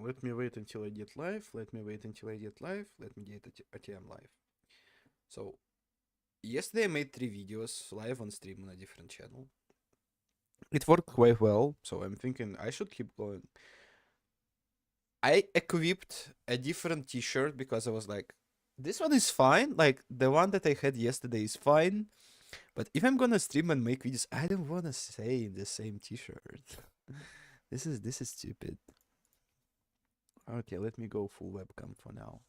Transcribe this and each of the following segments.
Let me wait until I get live. Let me wait until I get live. Let me get ATM live. So, yesterday I made 3 videos live on stream on a different channel. It worked quite well, so I'm thinking I should keep going. I equipped a different t-shirt because I was like, this one is fine. Like, the one that I had yesterday is fine. But if I'm gonna stream and make videos, I don't wanna stay in the same t-shirt. This is stupid. Okay, let me go full webcam for now.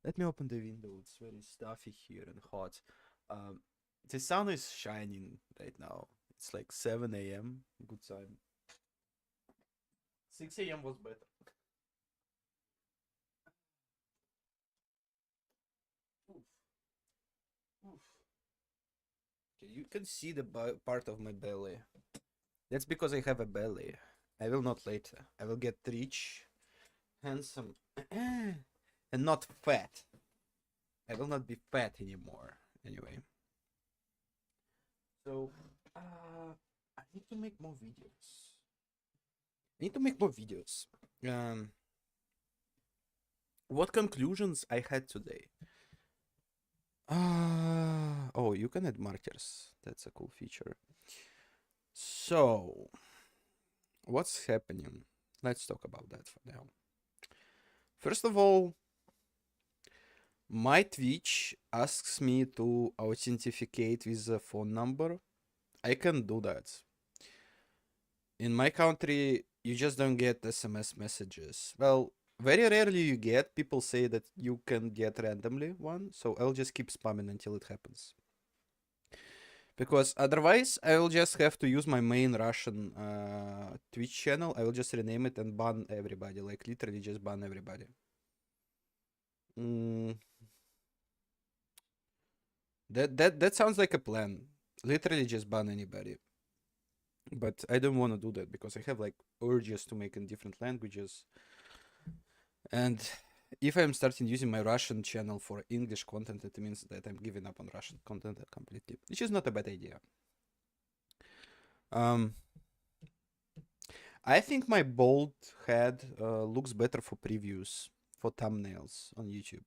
Let me open the window. It's very stuffy here and hot. Um, the sun is shining right now. It's like 7 a.m. Good time. 6 a.m. was better. Oof, oof. Okay, you can see the part of my belly. That's because I have a belly. I will not later. I will get rich, handsome, and not fat. I will not be fat anymore. Anyway. So, I need to make more videos. I need to make more videos. Um, what conclusions I had today? Oh, you can add markers. That's a cool feature. So, what's happening? Let's talk about that for now. First of all, my Twitch asks me to authenticate with a phone number. I can do that. In my country, you just don't get SMS messages. Well, very rarely you get. People say that you can get randomly one, so I'll just keep spamming until it happens. Because otherwise, I will just have to use my main Russian Twitch channel. I will just rename it and ban everybody. Like, literally just ban everybody. Mm, that sounds like a plan. Literally just ban anybody. But I don't want to do that because I have like urges to make in different languages. And if I'm starting using my Russian channel for English content, it means that I'm giving up on Russian content completely, which is not a bad idea. Um, I think my bald head looks better for previews, for thumbnails on YouTube.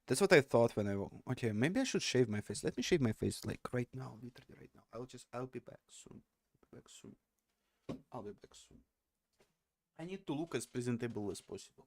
That's what I thought when okay, maybe I should shave my face. Let me shave my face like right now, literally right now. I'll be back soon. Back soon. I'll be back soon. I need to look as presentable as possible.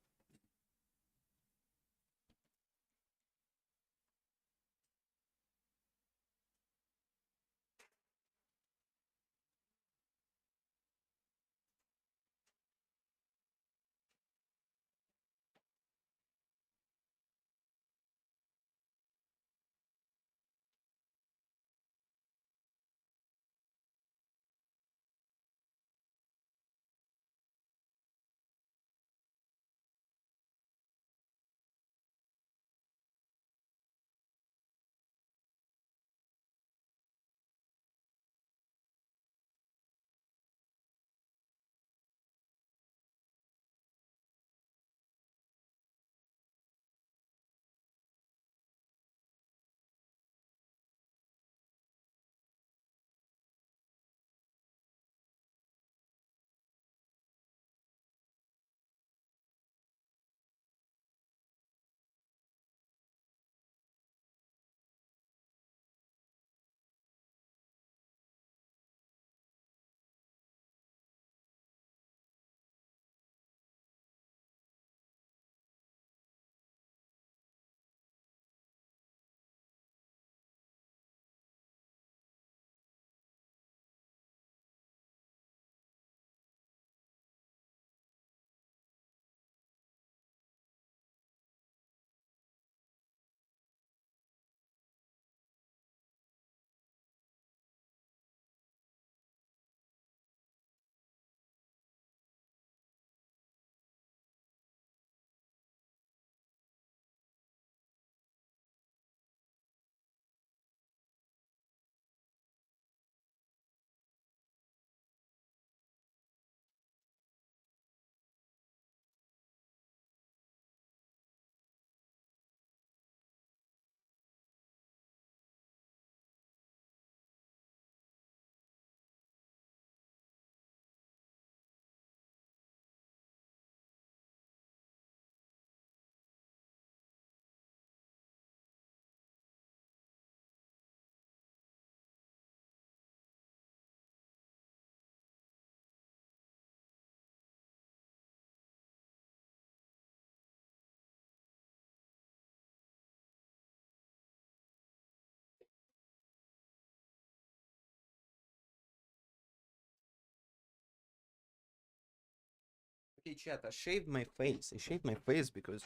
Okay, chat, I shaved my face. I shaved my face because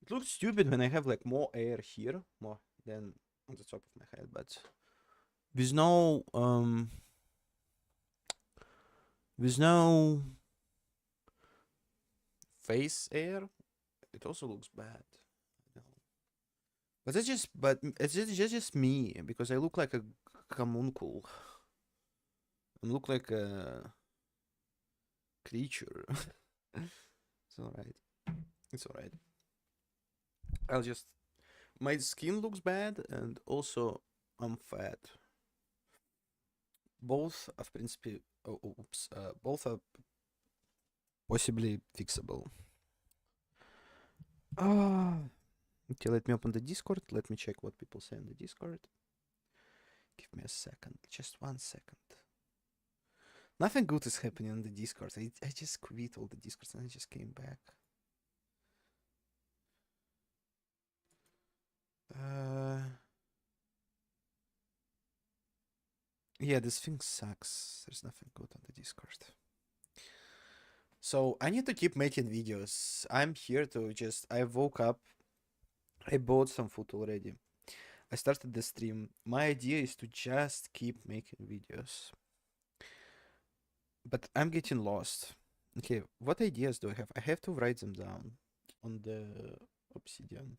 it looks stupid when I have like more hair here, more than on the top of my head, but with no face hair, it also looks bad. No. But it's just me because I look like a homuncle. I look like a creature. It's alright. It's alright. I'll just. My skin looks bad, and also I'm fat. Both are, в принципе, both are possibly fixable. Okay, let me open the Discord. Let me check what people say in the Discord. Give me a second. Just 1 second. Nothing good is happening on the Discord. I just quit all the Discords and I just came back. Yeah, this thing sucks. There's nothing good on the Discord. So I need to keep making videos. I'm here to just. I woke up. I bought some food already. I started the stream. My idea is to just keep making videos. But I'm getting lost. Okay, what ideas do I have? I have to write them down on the obsidian.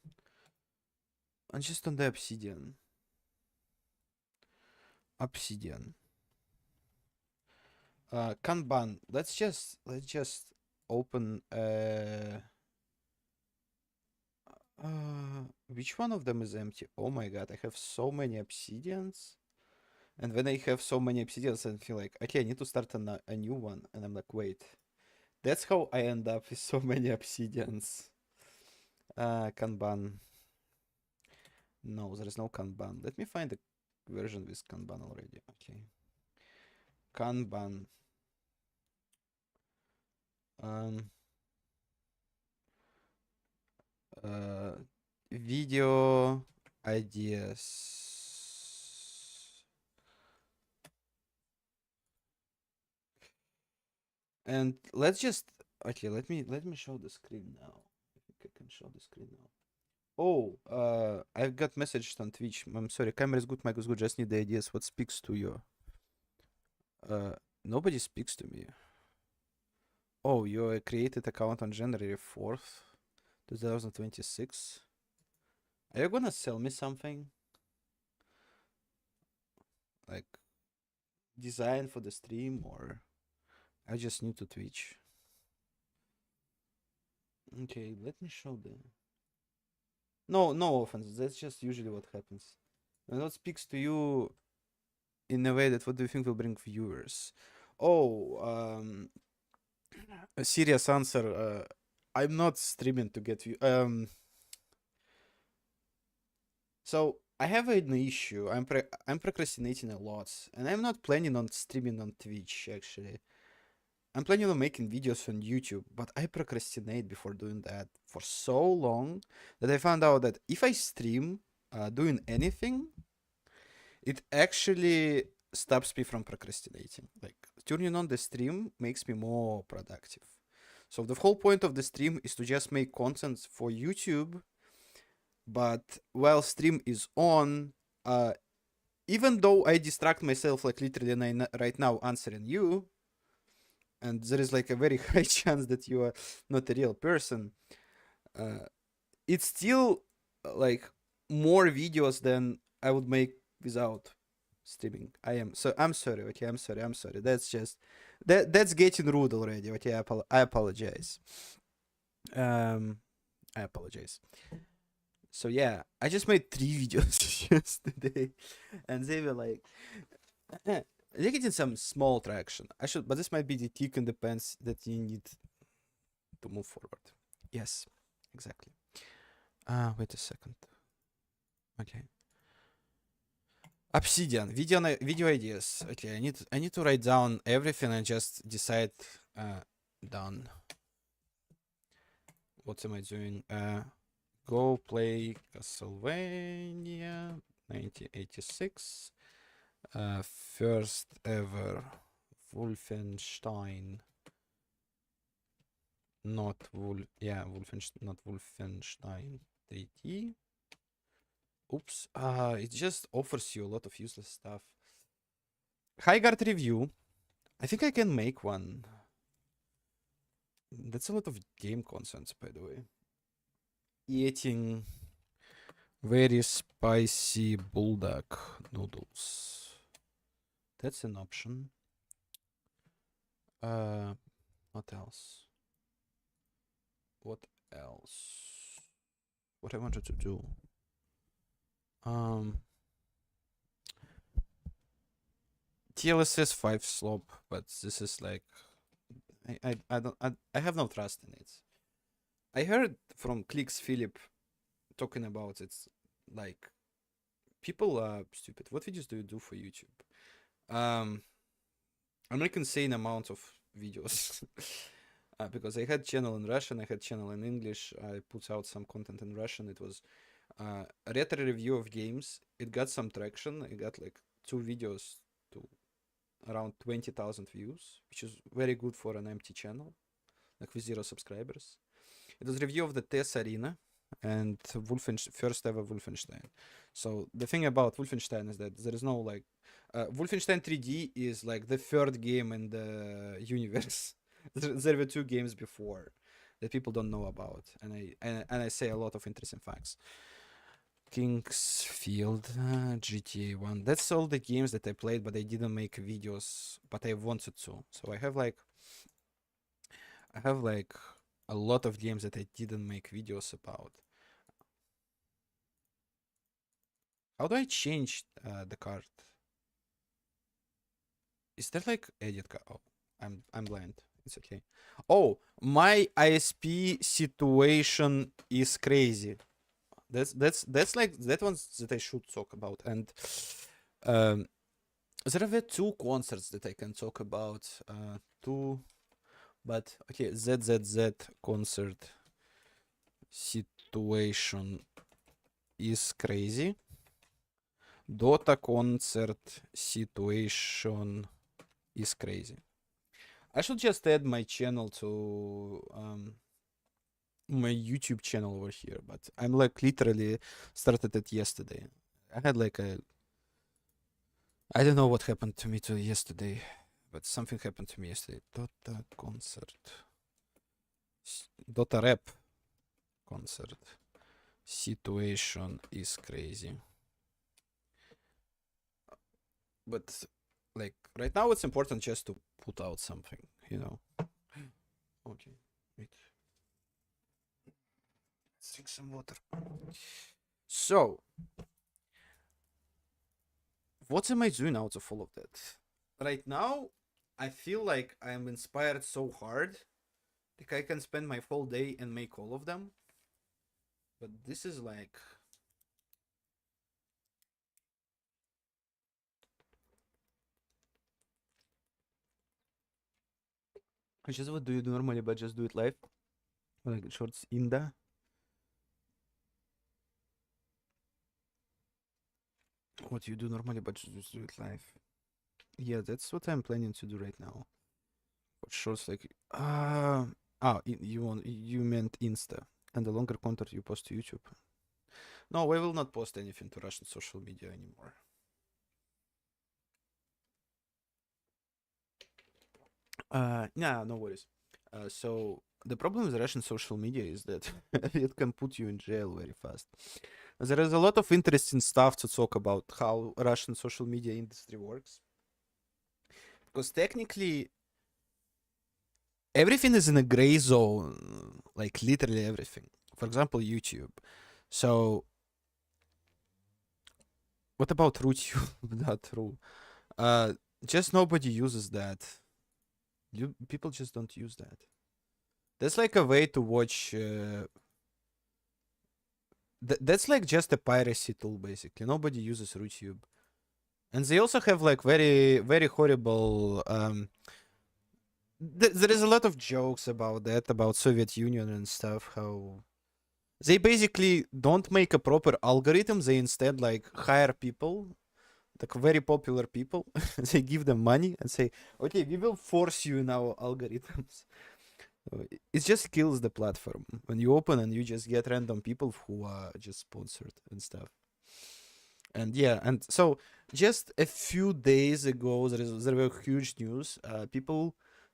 And just on the obsidian. Obsidian. Kanban. Let's just open which one of them is empty? Oh my god, I have so many obsidians. And when I have so many obsidians, I feel like, okay, I need to start a new one. And I'm like, wait. That's how I end up with so many obsidians. Kanban. No, there is no Kanban. Let me find a version with Kanban already. Okay. Kanban. Video ideas. And let's just let me show the screen now. I think I can show the screen now. Oh, I've got messages on Twitch. I'm sorry, camera is good, mic is good, just need the ideas. What speaks to you? Nobody speaks to me. Oh, you created account on January 4th, 2026. Are you gonna sell me something? Like design for the stream, or I just new to Twitch? Okay, let me show the. No offense. That's just usually what happens. And what speaks to you in a way that what do you think will bring viewers? Oh, a serious answer. I'm not streaming to get view. So I have an issue. I'm procrastinating a lot, and I'm not planning on streaming on Twitch actually. I'm planning on making videos on YouTube, but I procrastinate before doing that for so long that I found out that if I stream doing anything, it actually stops me from procrastinating. Like turning on the stream makes me more productive. So the whole point of the stream is to just make content for YouTube, but while stream is on, even though I distract myself like literally right now answering you, and there is like a very high chance that you are not a real person, it's still like more videos than I would make without streaming. I'm sorry. Okay, I'm sorry. That's just that's getting rude already. Okay, I apologize. I apologize. So yeah, I just made 3 videos yesterday, and they were like, they're getting some small traction. But this might be the tick in the pants that you need to move forward. Yes, exactly. Wait a second. Okay. Obsidian video ideas. Okay, I need to write down everything and just decide. Done. What am I doing? Go play Castlevania 1986. First ever Wolfenstein not not Wolfenstein 3D. Oops. It just offers you a lot of useless stuff. High guard review. I think I can make one. That's a lot of game concepts, by the way. Eating very spicy bulldog noodles. That's an option. What else? What else? What I wanted to do. TLSS 5 slop, but this is like I have no trust in it. I heard from Clicks Philip talking about it, like people are stupid. What videos do you do for YouTube? I make insane amount of videos. Because I had channel in Russian, I had channel in English. I put out some content in Russian. It was a retro review of games. It got some traction. I got like 2 videos to around 20,000 views, which is very good for an empty channel, like with 0 subscribers. It was review of the TES Arena and first ever Wolfenstein. So the thing about Wolfenstein is that there is no like Wolfenstein 3D is like the 3rd game in the universe. There were 2 games before that people don't know about, and I say a lot of interesting facts. Kingsfield, GTA 1. That's all the games that I played, but I didn't make videos, but I wanted to. So I have like a lot of games that I didn't make videos about. How do I change the card? Is there like edit card? Oh, I'm blind. It's okay. Oh, my ISP situation is crazy. That's like that ones that I should talk about. And there were 2 concerts that I can talk about. 2, but okay. ZZZ concert situation is crazy. Dota concert situation is crazy. I should just add my channel to my YouTube channel over here, but I'm like literally started it yesterday. I had like I don't know what happened to me yesterday, but something happened to me yesterday. Dota concert. Dota rap concert. Situation is crazy. But like right now it's important just to put out something, you know. Okay, wait. Let's drink some water. So, what am I doing out of all of that? Right now, I feel like I'm inspired so hard. Like I can spend my whole day and make all of them. But this is like... Just what do you do normally, but just do it live? Like shorts in the... What you do normally, but just do it live. Yeah, that's what I'm planning to do right now. What shorts like... you meant Insta. And the longer content you post to YouTube. No, we will not post anything to Russian social media anymore. Yeah, no worries. So the problem with Russian social media is that it can put you in jail very fast. There is a lot of interesting stuff to talk about how Russian social media industry works. Because technically, everything is in a gray zone, like literally everything. For example, YouTube. So, what about RooTube? Not true. Just nobody uses that. People just don't use that. That's like a way to watch. That's like just a piracy tool, basically. Nobody uses RooTube, and they also have like very, very horrible. There is a lot of jokes about that, about Soviet Union and stuff. How they basically don't make a proper algorithm. They instead like hire people, like very popular people. They give them money and say, "Okay, we will force you in our algorithms." It just kills the platform when you open and you just get random people who are just sponsored and stuff. And yeah, and so just a few days ago, there were huge news.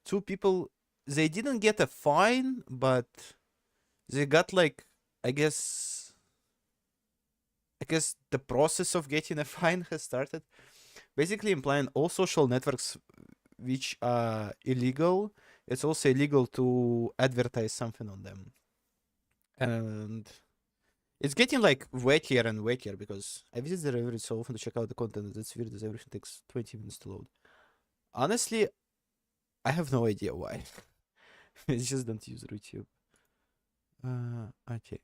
Two people, they didn't get a fine, but they got like, I guess, I guess the process of getting a fine has started. Basically, implying all social networks which are illegal, it's also illegal to advertise something on them. And it's getting like wettier and wettier because I visit there every so often to check out the content. It's weird as everything takes 20 minutes to load. Honestly, I have no idea why. I just don't use YouTube. Okay.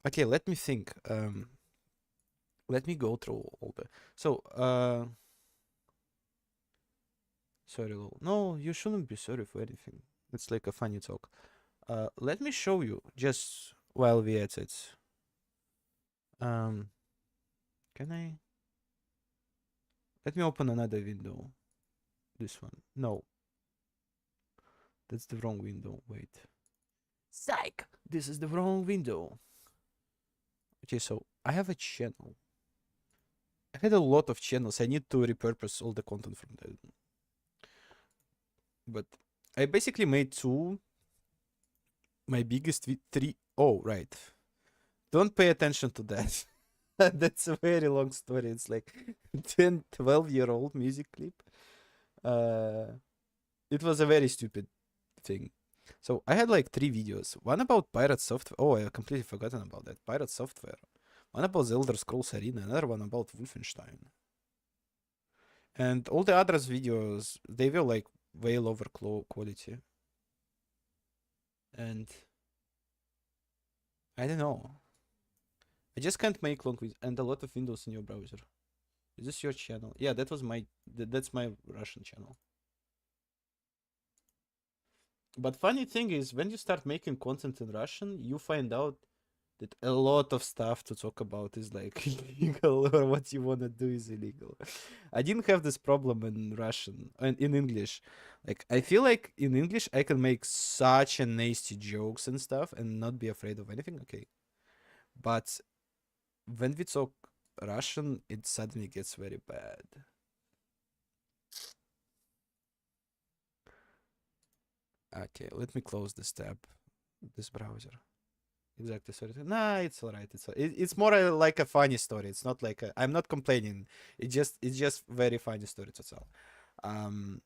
Okay, let me think. Let me go through all the. So, sorry, lol. No, you shouldn't be sorry for anything. It's like a funny talk. Let me show you just while we at it. Um, can I? Let me open another window. This one. No, that's the wrong window. Wait. Psych! This is the wrong window. Okay, so I have a channel. I had a lot of channels. I need to repurpose all the content from them. But I basically made two. My biggest three. Oh, right. Don't pay attention to that. That's a very long story. It's like 10, 12-year-old music clip. It was a very stupid thing. So I had like three videos. One about pirate software. Oh, I completely forgotten about that. Pirate software. One about the Elder Scrolls Arena. Another one about Wolfenstein. And all the others videos, they were like way lower quality. And I don't know. I just can't make long videos and a lot of windows in your browser. Is this your channel? Yeah, that was that's my Russian channel. But funny thing is, when you start making content in Russian, you find out that a lot of stuff to talk about is like illegal, or what you want to do is illegal. I didn't have this problem in Russian and in English. Like I feel like in English I can make such a nasty jokes and stuff and not be afraid of anything. Okay, but when we talk Russian, it suddenly gets very bad. Okay, let me close this tab, this browser. Exactly. Sorry. Nah, it's alright. It's more like a funny story. It's not like I'm not complaining. It's just very funny story to tell. Um,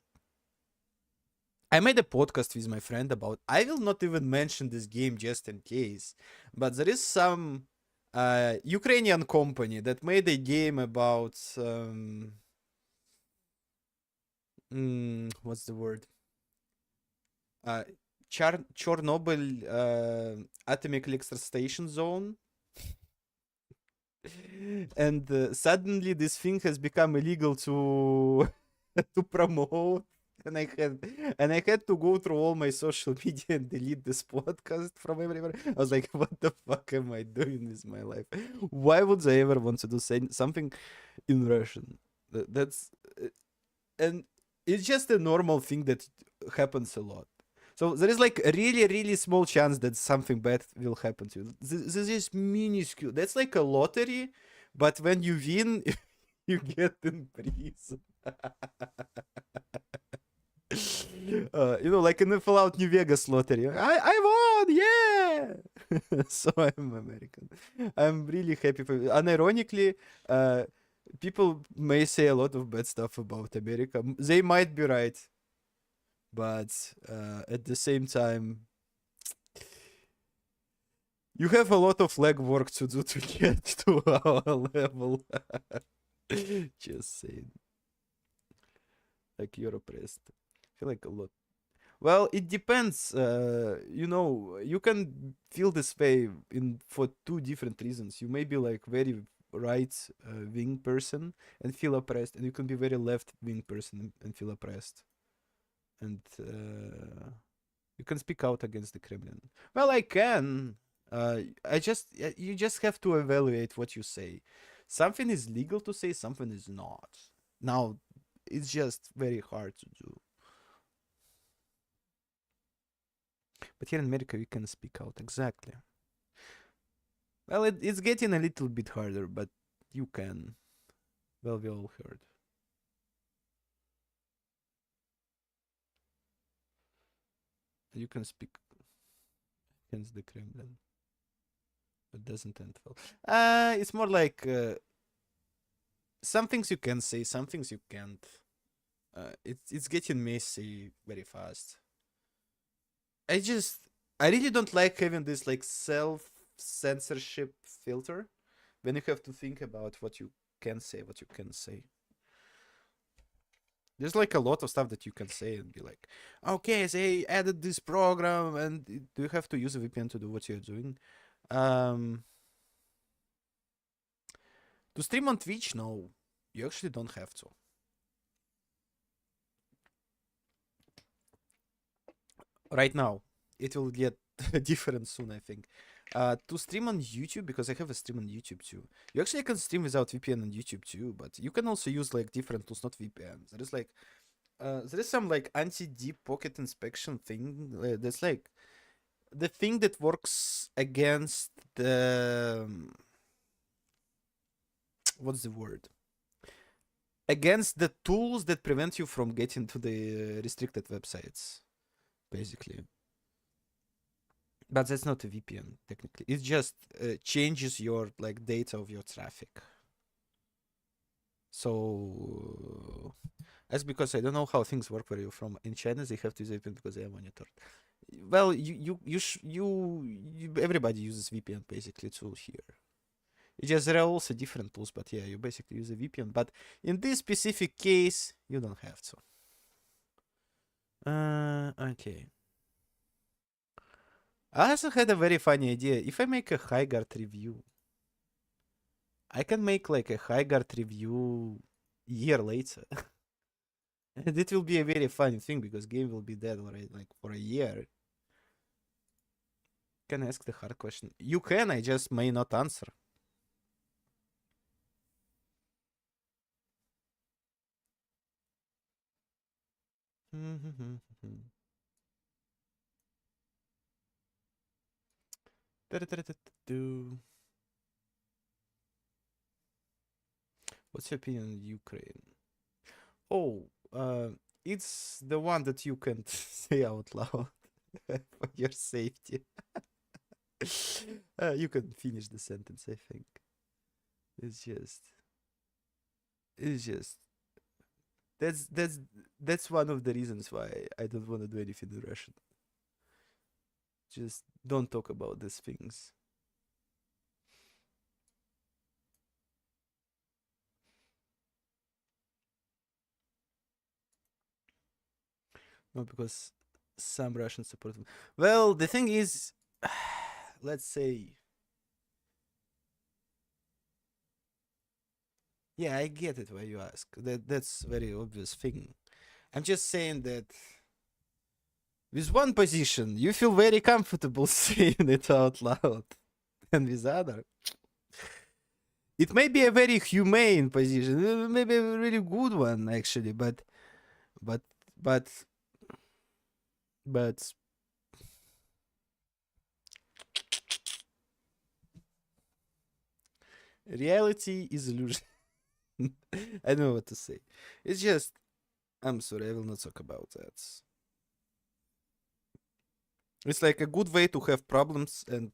I made a podcast with my friend about. I will not even mention this game just in case, but there is some Ukrainian company that made a game about what's the word? Uh, Chernobyl atomic electric station zone. And suddenly this thing has become illegal to to promote, and I had to go through all my social media and delete this podcast from everywhere. I was like, what the fuck am I doing with my life? Why would I ever want to do something in Russian? That's and it's just a normal thing that happens a lot. So there is like a really, really small chance that something bad will happen to you. This is minuscule. That's like a lottery, but when you win, you get in prison. Like in the Fallout New Vegas lottery. I won, yeah. So I'm American. I'm really happy for. Unironically, people may say a lot of bad stuff about America. They might be right, but at the same time, you have a lot of legwork to do to get to our level. Just saying. Like you're oppressed. I feel like a lot. Well, it depends. You can feel this way for two different reasons. You may be like very right wing person and feel oppressed, and you can be very left wing person and feel oppressed. And you can speak out against the Kremlin. Well, I can. You just have to evaluate what you say. Something is legal to say, something is not. Now, it's just very hard to do. But here in America, you can speak out. Exactly. Well, it's getting a little bit harder, but you can. Well, we all heard. You can speak against the Kremlin. It doesn't end well. It's more like some things you can say, some things you can't. It's getting messy very fast. I really don't like having this like self censorship filter when you have to think about what you can say, what you can say. There's like a lot of stuff that you can say and be like, okay, they added this program, and do you have to use a VPN to do what you're doing? To stream on Twitch, no, you actually don't have to. Right now, it will get different soon, I think. To stream on YouTube, because I have a stream on YouTube too. You actually can stream without VPN on YouTube too, but you can also use like different tools, not VPN. There is like, there is some like anti-deep pocket inspection thing. That's like the thing that works against the what's the word? Against the tools that prevent you from getting to the restricted websites, basically. But that's not a VPN technically. It just changes your like data of your traffic. So that's because I don't know how things work where you're from. In China, they have to use VPN because they are monitored. Well, everybody uses VPN basically too here. It's just there are also different tools, but yeah, you basically use a VPN. But in this specific case, you don't have to. Okay. I also had a very funny idea. If I make a HighGuard review, I can make like a HighGuard review year later. And it will be a very funny thing because game will be dead already like for a year. Can I ask the hard question? You can, I just may not answer. What's your opinion on Ukraine? Oh, it's the one that you can't say out loud for your safety. You can finish the sentence, I think. It's just that's one of the reasons why I don't want to do anything in Russian. Just don't talk about these things. No, because some Russians support them. Well, the thing is, let's say, yeah, I get it why you ask. That's very obvious thing. I'm just saying that with one position, you feel very comfortable saying it out loud, and with other, it may be a very humane position, maybe a really good one actually, but but but but reality is illusion. I don't know what to say. It's just, I'm sorry, I will not talk about that. It's like a good way to have problems and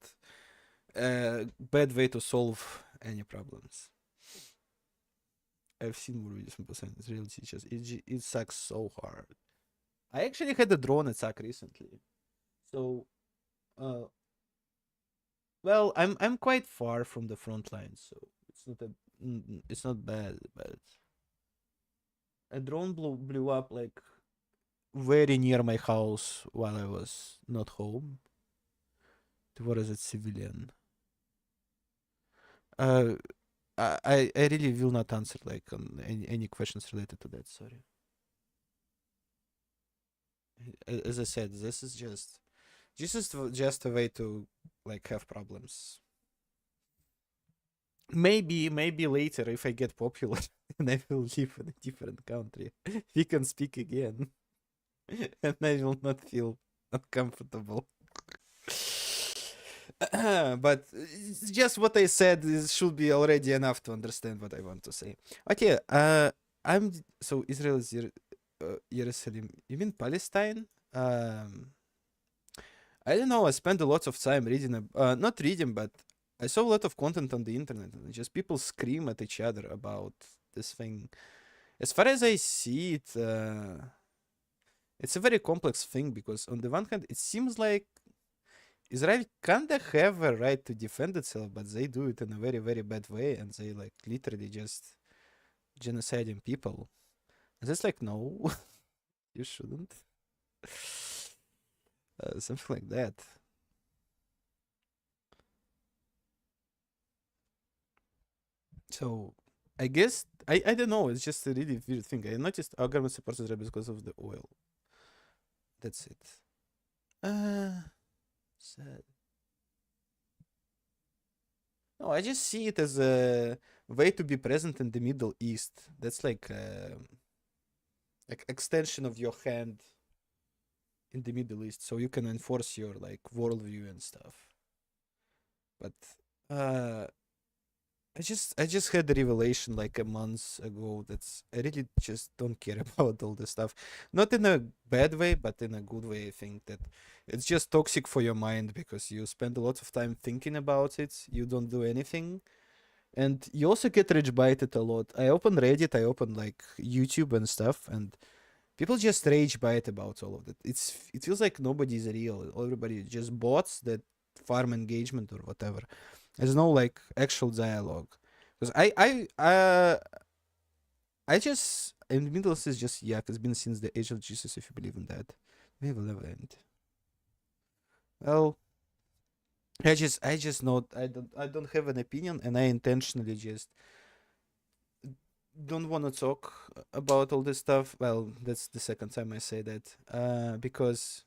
a bad way to solve any problems. I've seen more videos from percent. It's really just it sucks so hard. I actually had a drone attack recently, so well, I'm quite far from the front line, so it's not bad, but a drone blew up like very near my house while I was not home. What is it, civilian? Uh, I really will not answer like on any questions related to that. Sorry. As I said, this is just a way to like have problems. Maybe later if I get popular and I will live in a different country, we can speak again, and I will not feel uncomfortable. But it's just what I said is should be already enough to understand what I want to say. Okay, so Israel is Jerusalem. You mean Palestine? Um, I don't know. I spent a lot of time reading, not reading, but I saw a lot of content on the internet, and just people scream at each other about this thing. As far as I see it, it's a very complex thing because on the one hand, it seems like Israel kinda have a right to defend itself, but they do it in a very, very bad way, and they like literally just genociding people. And it's like, no, you shouldn't. Something like that. So I guess I don't know. It's just a really weird thing. I noticed our government supports Israel because of the oil. That's it. Sad. No, I just see it as a way to be present in the Middle East. That's like extension of your hand in the Middle East, so you can enforce your like worldview and stuff. But uh, I just had a revelation like a month ago that's I really just don't care about all this stuff. Not in a bad way, but in a good way. I think that it's just toxic for your mind because you spend a lot of time thinking about it. You don't do anything. And you also get rage baited a lot. I open Reddit, I open like YouTube and stuff, and people just rage bite about all of that. It feels like nobody's real. Everybody just bots that farm engagement or whatever. There's no like actual dialogue. Because I just in the Middle East is just yak. It's been since the age of Jesus, if you believe in that. We will never end. Well, I just know I don't have an opinion, and I intentionally just don't want to talk about all this stuff. Well, that's the second time I say that. Because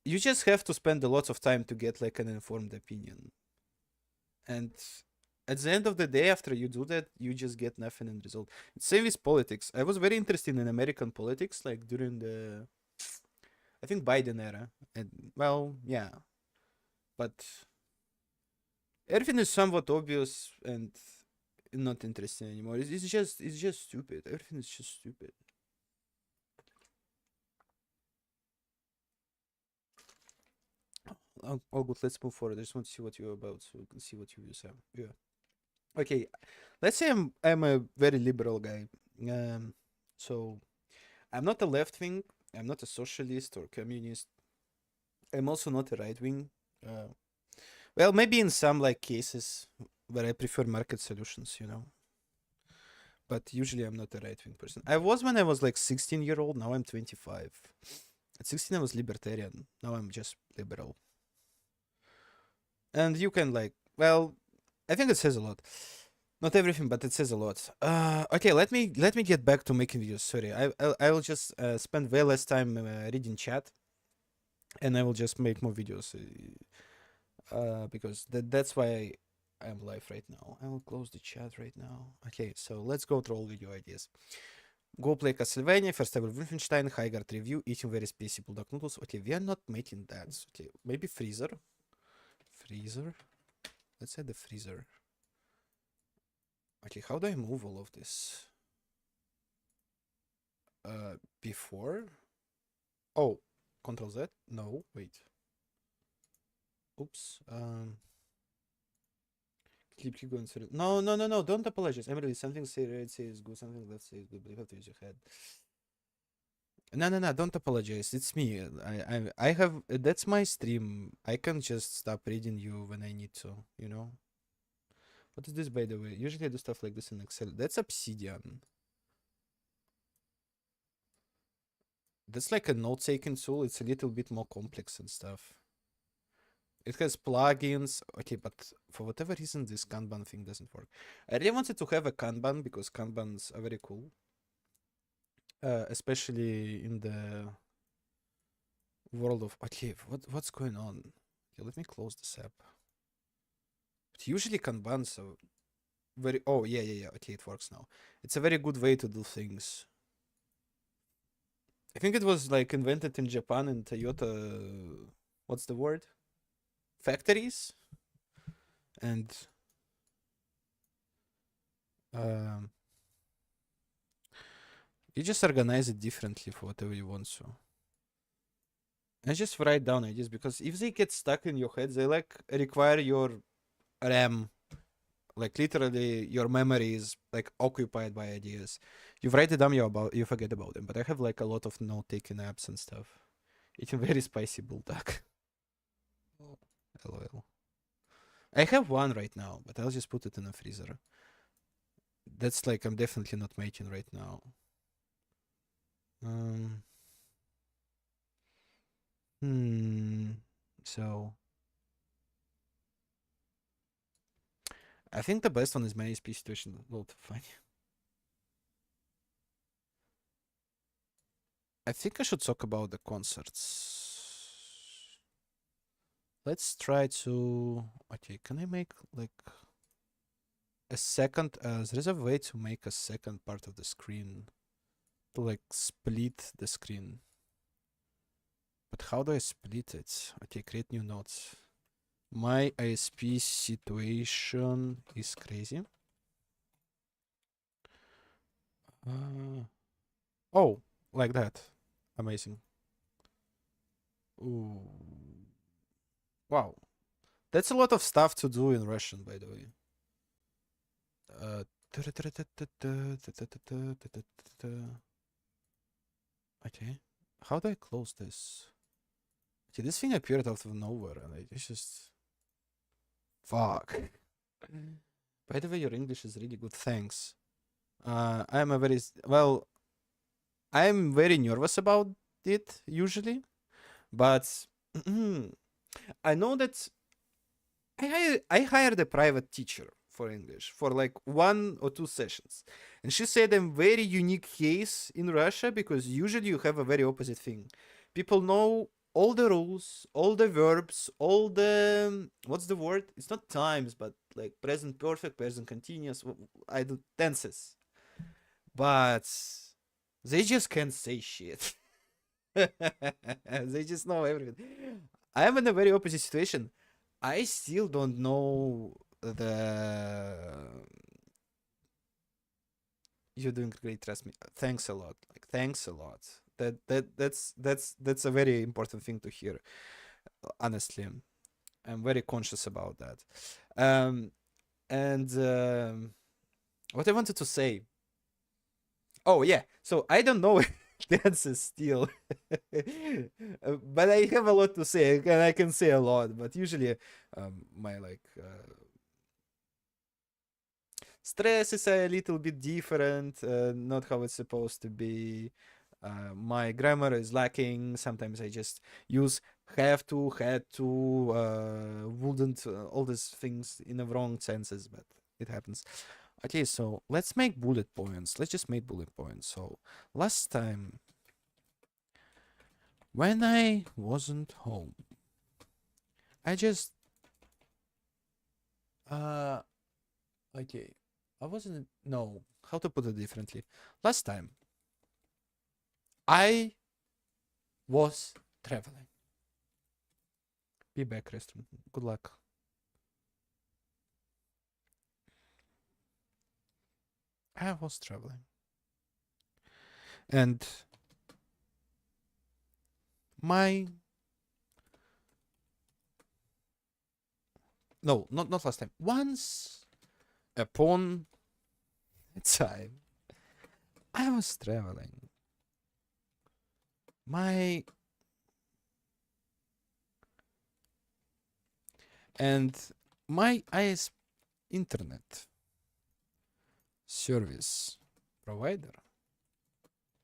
you just have to spend a lot of time to get like an informed opinion. And at the end of the day, after you do that, you just get nothing in result. Same with politics. I was very interested in American politics, like during the, I think Biden era. And well, yeah, but everything is somewhat obvious and not interesting anymore. It's just stupid. Everything is just stupid. All good. Let's move forward. I just want to see what you're about, so we can see what you have. Yeah. Okay. Let's say I'm a very liberal guy. Um. So I'm not a left wing. I'm not a socialist or communist. I'm also not a right wing. Uh, well, maybe in some like cases where I prefer market solutions. But usually I'm not a right wing person. I was when I was like 16-year-old. Now I'm 25. At 16 I was libertarian. Now I'm just liberal. And you can like, well, I think it says a lot. Not everything, but it says a lot. Okay, let me get back to making videos. Sorry, I will just spend way less time reading chat, and I will just make more videos. Because that's why I'm live right now. I will close the chat right now. Okay, so let's go through all video ideas. Go play Castlevania, first ever Wolfenstein, Highguard review, eating very spicy bulldog noodles. Okay, we are not making that. Okay, maybe freezer. Freezer. Let's add the freezer. Okay, how do I move all of this? Before? Oh, Control Z? No, wait. Oops. Keep going through. No, don't apologize. Emily, something say right says good, something left says good, but you have to use your head. No, don't apologize. It's me. I have that's my stream. I can just stop reading you when I need to. What is this, by the way? Usually I do stuff like this in Excel. That's Obsidian. That's like a note-taking tool. It's a little bit more complex and stuff. It has plugins. Okay, but for whatever reason, this Kanban thing doesn't work. I really wanted to have a Kanban because Kanbans are very cool. Especially in the world of... Okay, what's going on? Okay, let me close this app. But usually Kanbans are very... Oh, yeah. Okay, it works now. It's a very good way to do things. I think it was like invented in Japan and Toyota. What's the word? factories, and um, you just organize it differently for whatever you want to. And just write down ideas, because if they get stuck in your head, they like require your RAM. Like literally, your memory is like occupied by ideas. You write it down, you forget about them. But I have like a lot of note-taking apps and stuff. Eating very spicy bulldog. Oh, LOL. I have one right now, but I'll just put it in a freezer. That's like I'm definitely not making right now. Um. So I think the best one is my ASP situation. Well, fine. I think I should talk about the concerts. Let's try to. Okay, can I make like a second? There's a way to make a second part of the screen to like split the screen. But how do I split it? Okay, create new nodes. My ISP situation is crazy. Oh, like that. Amazing. Ooh. Wow. That's a lot of stuff to do in Russian, by the way. Okay. How do I close this? Okay, this thing appeared out of nowhere, and it's just... Fuck. By the way, your English is really good, thanks. I'm a very... Well, I'm very nervous about it, usually. But... I know that I hired a private teacher for English for like 1 or 2 sessions. And she said I'm very unique case in Russia, because usually you have a very opposite thing. People know all the rules, all the verbs, all the what's the word? It's not times, but like present perfect, present continuous, I do tenses. But they just can't say shit. They just know everything. I am in a very opposite situation. I still don't know the. You're doing great. Trust me. Thanks a lot. Like thanks a lot. That's a very important thing to hear. Honestly, I'm very conscious about that. Um, and what I wanted to say. Oh yeah. So I don't know dances still, but I have a lot to say, and I can say a lot. But usually, my like stress is a little bit different, not how it's supposed to be. My grammar is lacking. Sometimes I just use have to, had to, wouldn't, all these things in the wrong senses, but it happens. Okay, so let's make bullet points. Let's just make bullet points. So last time, when I wasn't home, I just, uh, okay, I wasn't, no, how to put it differently. Last time, I was traveling. Be back, restaurant. Good luck. I was traveling. And my... No, not last time. Once upon a time, I was traveling. My... And my IS internet service provider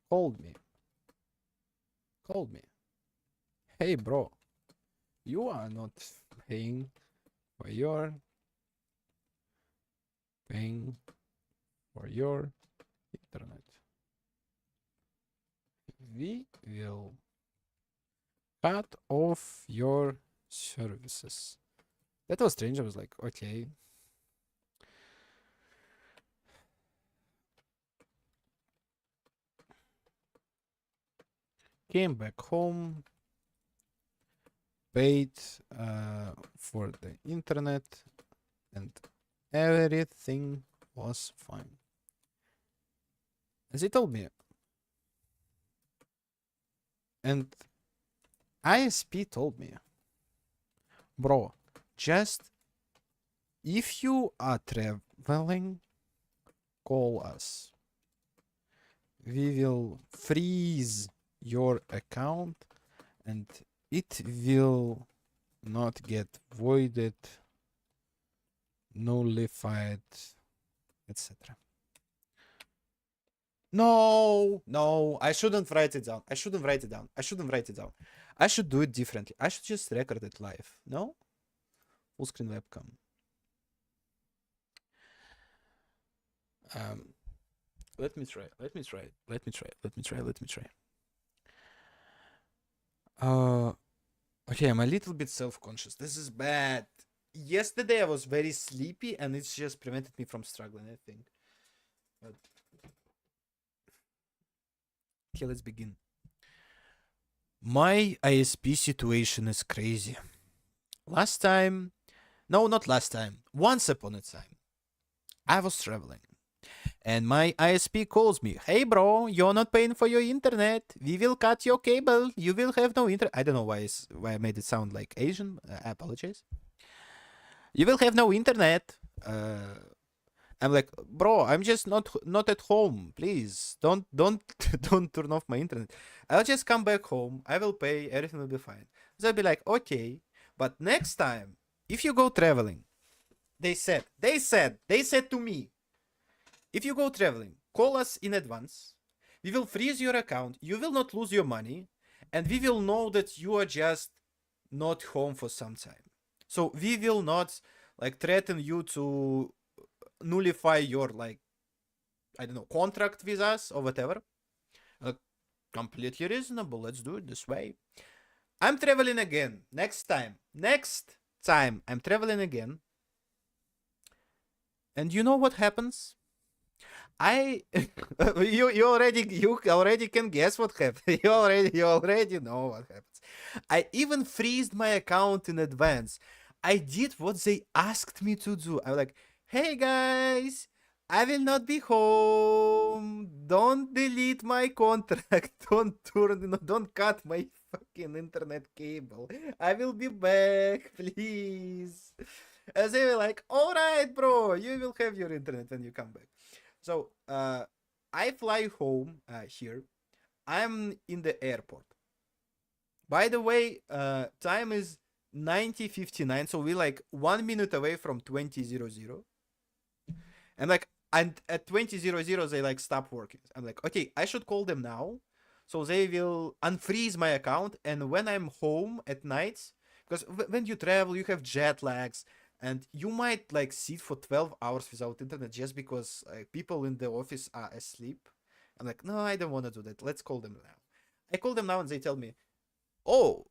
called me. Hey, bro, you are not paying for your internet. We will cut off your services. That was strange. I was like, okay. Came back home. paid for the internet and everything was fine. As he told me. And ISP told me, bro, just if you are traveling, call us. We will freeze your account and it will not get voided, nullified, etc. No, I shouldn't write it down. I shouldn't write it down. I should do it differently. I should just record it live. No? Full screen webcam. Let me try. Okay, I'm a little bit self-conscious. This is bad. Yesterday I was very sleepy and it's just prevented me from struggling, I think. But... okay, let's begin. My ISP situation is crazy. Once upon a time, I was traveling. And my ISP calls me, hey bro, you're not paying for your internet. We will cut your cable. You will have no internet. I don't know why I made it sound like Asian. I apologize. You will have no internet. I'm like, bro, I'm just not at home. Please don't turn off my internet. I'll just come back home. I will pay. Everything will be fine. So I'll be like, okay, but next time, if you go traveling, they said to me, if you go traveling, call us in advance. We will freeze your account. You will not lose your money. And we will know that you are just not home for some time. So we will not like threaten you to nullify your like, I don't know, contract with us or whatever. Completely reasonable. Let's do it this way. I'm traveling again. Next time I'm traveling again. And you know what happens? You already can guess what happened. You already know what happens. I even freezed my account in advance. I did what they asked me to do. I was like, hey guys, I will not be home. Don't delete my contract. Don't cut my fucking internet cable. I will be back, please. And they were like, all right, bro, you will have your internet when you come back. So I fly home here. I'm in the airport. By the way, time is 90:59, so we're like 1 minute away from 20:00. And like, and at 20:00 they like stop working. I'm like, okay, I should call them now, so they will unfreeze my account. And when I'm home at night, because when you travel, you have jet lags. And you might like sit for 12 hours without internet just because people in the office are asleep. I'm like, no, I don't want to do that. Let's call them now. I call them now and they tell me, oh,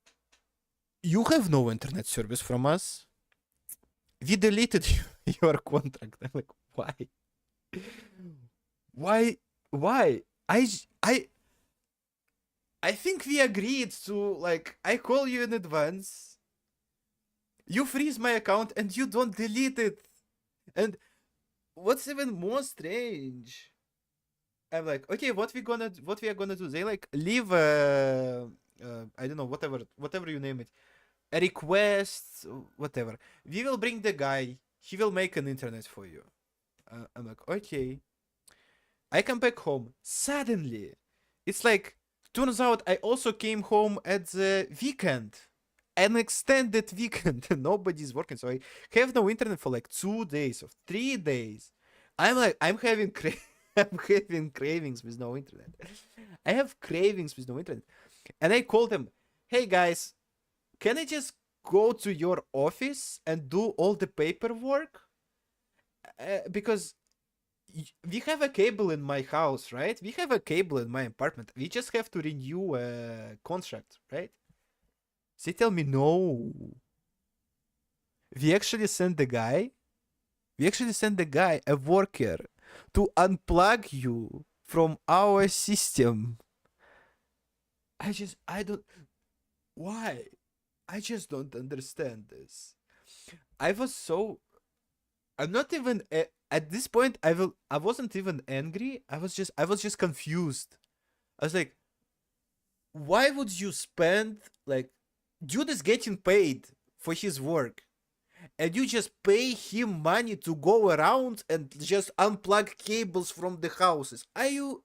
you have no internet service from us. We deleted your contract. I'm like, why? Why? I think we agreed to, like, I call you in advance. You freeze my account and you don't delete it. And what's even more strange, I'm like, okay, what we are gonna do? They like leave I don't know, whatever you name it, a request, whatever. We will bring the guy. He will make an internet for you. I'm like, okay. I come back home. Suddenly, it's like, turns out I also came home at the weekend. An extended weekend. Nobody's working, so I have no internet for like 2 days or 3 days. I'm like, I'm having cravings with no internet. I have cravings with no internet. And I called them, hey guys, can I just go to your office and do all the paperwork? Because we have a cable in my house, right? We have a cable in my apartment. We just have to renew a contract, right? They tell me, no. We actually sent the guy, a worker, to unplug you from our system. I don't... why? I just don't understand this. I was so. I'm not even at this point. I wasn't even angry. I was just confused. I was like, why would you spend like, dude is getting paid for his work, and you just pay him money to go around and just unplug cables from the houses? Are you?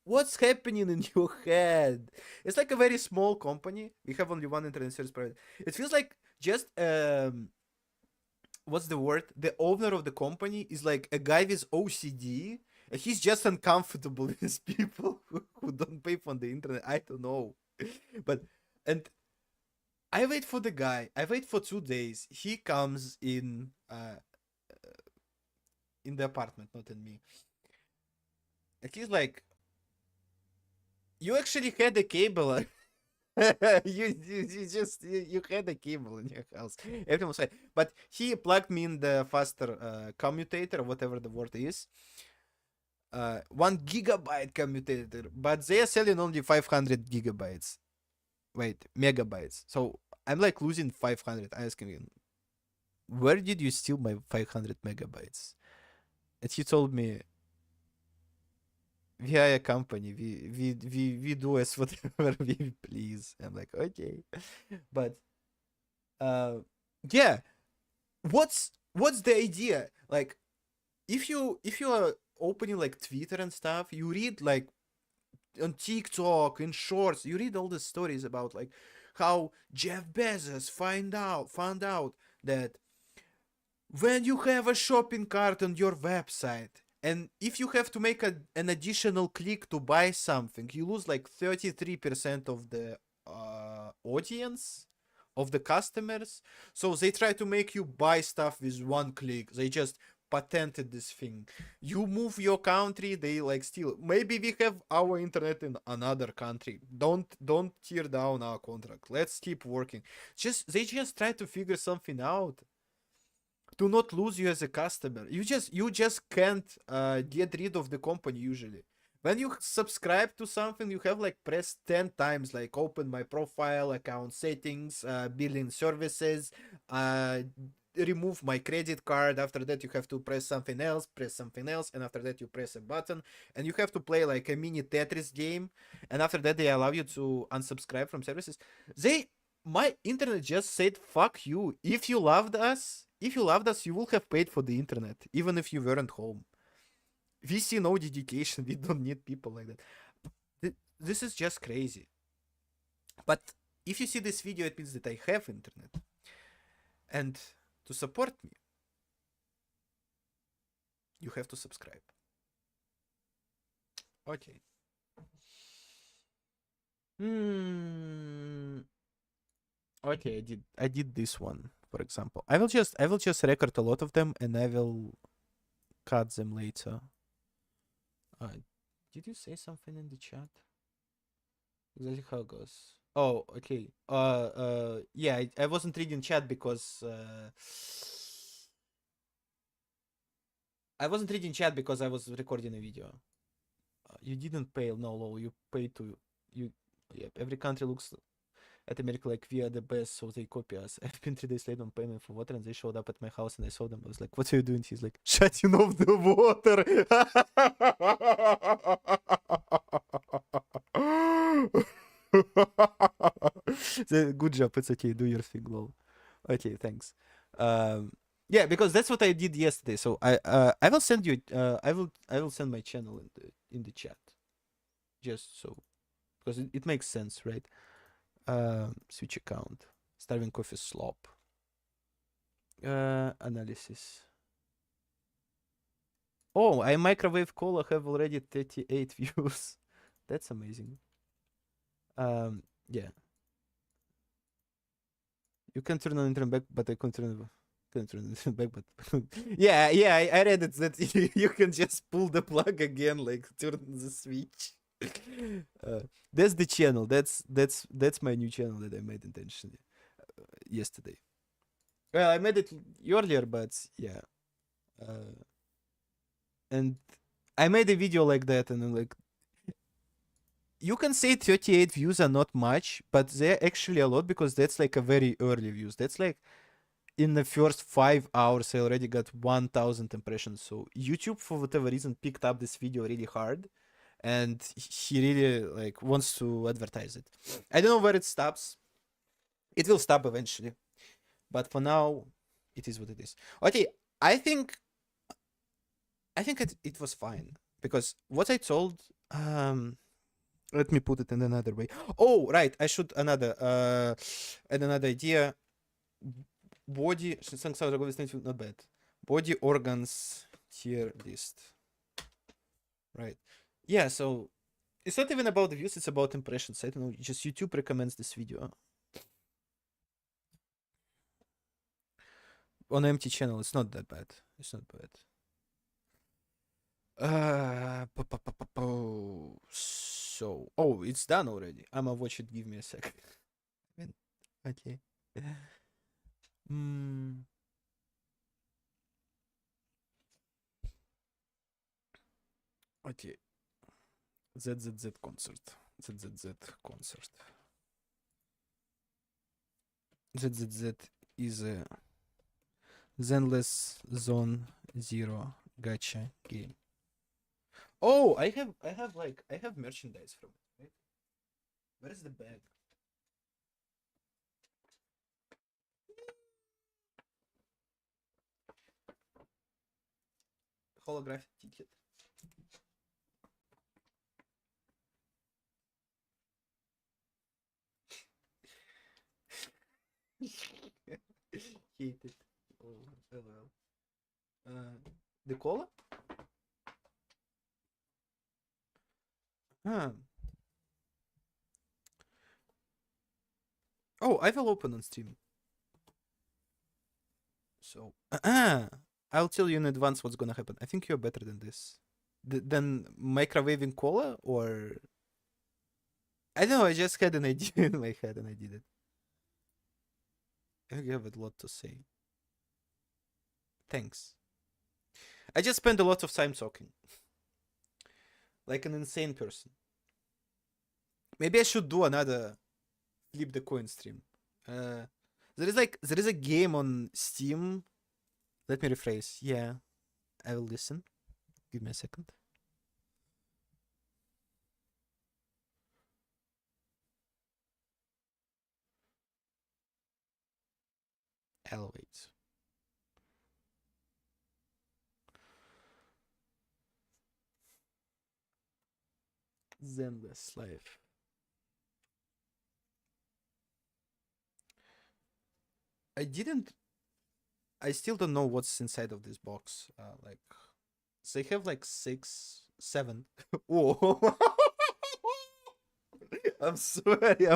What's happening in your head? It's like a very small company. We have only one internet service provider. It feels like just what's the word? The owner of the company is like a guy with OCD. And he's just uncomfortable with people who don't pay for the internet. I don't know, but and I wait for the guy. I wait for 2 days. He comes in the apartment, not in me. And he's like, "You actually had a cable." You had a cable in your house. Everyone was like, but he plugged me in the faster commutator, whatever the word is. 1 gigabyte commutator, but they are selling only 500 gigabytes. Wait, megabytes. So I'm like losing 500. I asking him, where did you steal my 500 megabytes? And he told me, we are a company. We do as whatever we please. I'm like, okay, but yeah. What's the idea? Like, if you are opening like Twitter and stuff, you read like on TikTok in shorts, you read all the stories about like how Jeff Bezos found out that when you have a shopping cart on your website, and if you have to make an additional click to buy something, you lose like 33% of the audience, of the customers. So they try to make you buy stuff with one click. They just patented this thing. You move your country, they like steal. Maybe we have our internet in another country. Don't tear down our contract. Let's keep working. They just try to figure something out to not lose you as a customer. You just can't get rid of the company usually. When you subscribe to something, you have like press 10 times, like open my profile, account settings, billing services, remove my credit card. After that, you have to press something else, and after that, you press a button, and you have to play like a mini Tetris game. And after that, they allow you to unsubscribe from services. My internet just said, fuck you. If you loved us, you will have paid for the internet, even if you weren't home. We see no dedication. We don't need people like that. This is just crazy. But if you see this video, it means that I have internet. And to support me, you have to subscribe. Okay. Okay, I did this one, for example. I will just record a lot of them and I will cut them later. Did you say something in the chat? Exactly how it goes. Oh, okay. Yeah, I wasn't reading chat because I wasn't reading chat because I was recording a video. You didn't pay, no, lol. You paid to you. Yeah, every country looks at America like we are the best, so they copy us. I've been 3 days late on payment for water, and they showed up at my house, and I saw them. I was like, "What are you doing?" He's like, "Shutting off the water." Good job. It's okay. Do your thing, lol. Okay, thanks. Yeah, because that's what I did yesterday. So I will send you. I will send my channel in the chat, just so, because it makes sense, right? Switch account. StarvingCoffe Slop. Analysis. Oh, I microwave cola have already 38 views. That's amazing. Yeah. You can turn on internet back, but I can't turn it back, but yeah, I read it that you can just pull the plug again, like turn the switch. That's the channel. That's my new channel that I made intentionally yesterday. Well, I made it earlier, but yeah. And I made a video like that, and then like you can say 38 views are not much, but they're actually a lot because that's like a very early views. That's like in the first 5 hours, I already got 1,000 impressions. So YouTube, for whatever reason, picked up this video really hard, and he really like wants to advertise it. I don't know where it stops. It will stop eventually, but for now, it is what it is. Okay, I think it was fine because what I told let me put it in another way. Oh, right, I should add another idea. Body not bad. Body organs tier list. Right. Yeah, so it's not even about the views, it's about impressions. I don't know, just YouTube recommends this video. On empty channel, it's not that bad. It's not bad. So, oh, it's done already. I'ma watch it. Give me a sec. Okay. Okay. ZZZ concert. ZZZ concert. ZZZ is a Zenless Zone Zero gacha game. Oh, I have merchandise from it, right? Where is the bag? Holographic ticket. Hate it. Oh, LOL. The cola? Huh. Oh, I will open on Steam. So, I'll tell you in advance what's gonna happen. I think you're better than this. Than microwaving cola, or I don't know. I just had an idea in my head and I did it. I think you have a lot to say. Thanks. I just spend a lot of time talking, like an insane person. Maybe I should do another flip the coin stream. There is a game on Steam. Let me rephrase. Yeah, I will listen. Give me a second. I'll wait. Zenless life. I still don't know what's inside of this box. Like, they have like 6, 7. Whoa. I'm sorry.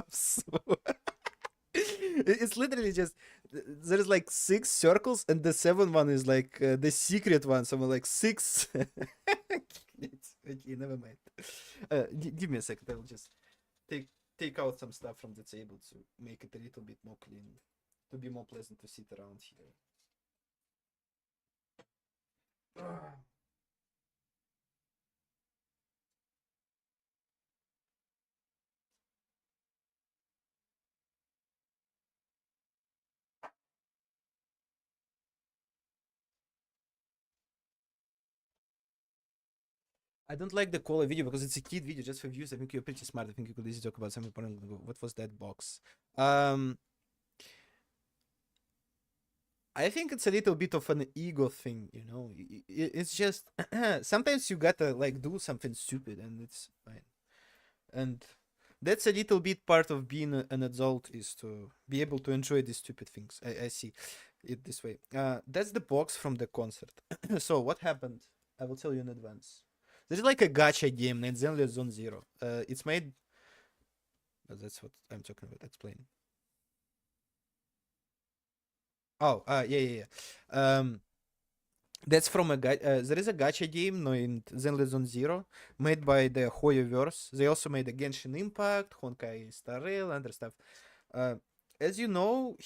It's literally just there's like 6 circles, and the 7th one is like the secret one. So I'm like 6. Okay, never mind. Give me a second. I will just take out some stuff from the table to make it a little bit more clean, to be more pleasant to sit around here. I don't like the cola video because it's a kid video just for views. I think you're pretty smart. I think you could easily talk about something important. What was that box? I think it's a little bit of an ego thing, you know. It's just sometimes you gotta like do something stupid, and it's fine. And that's a little bit part of being an adult, is to be able to enjoy these stupid things. I see it this way. That's the box from the concert. So what happened? I will tell you in advance. There's like a gacha game named Zenless Zone Zero. It's made. That's what I'm talking about. Explain. Oh, yeah. That's from a there is a gacha game named Zenless Zone Zero, made by the Hoyoverse. They also made a Genshin Impact, Honkai Star Rail, and other stuff. As you know,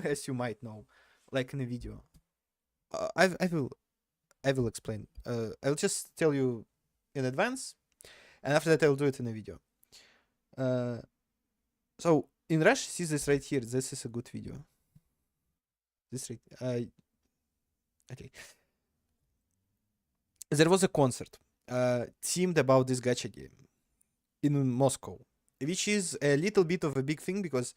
as you might know, like in a video, I will explain. I'll just tell you in advance, and after that I'll do it in a video. Uh, so in Russia, see this right here. This is a good video. This right. Okay. There was a concert themed about this gacha game in Moscow, which is a little bit of a big thing because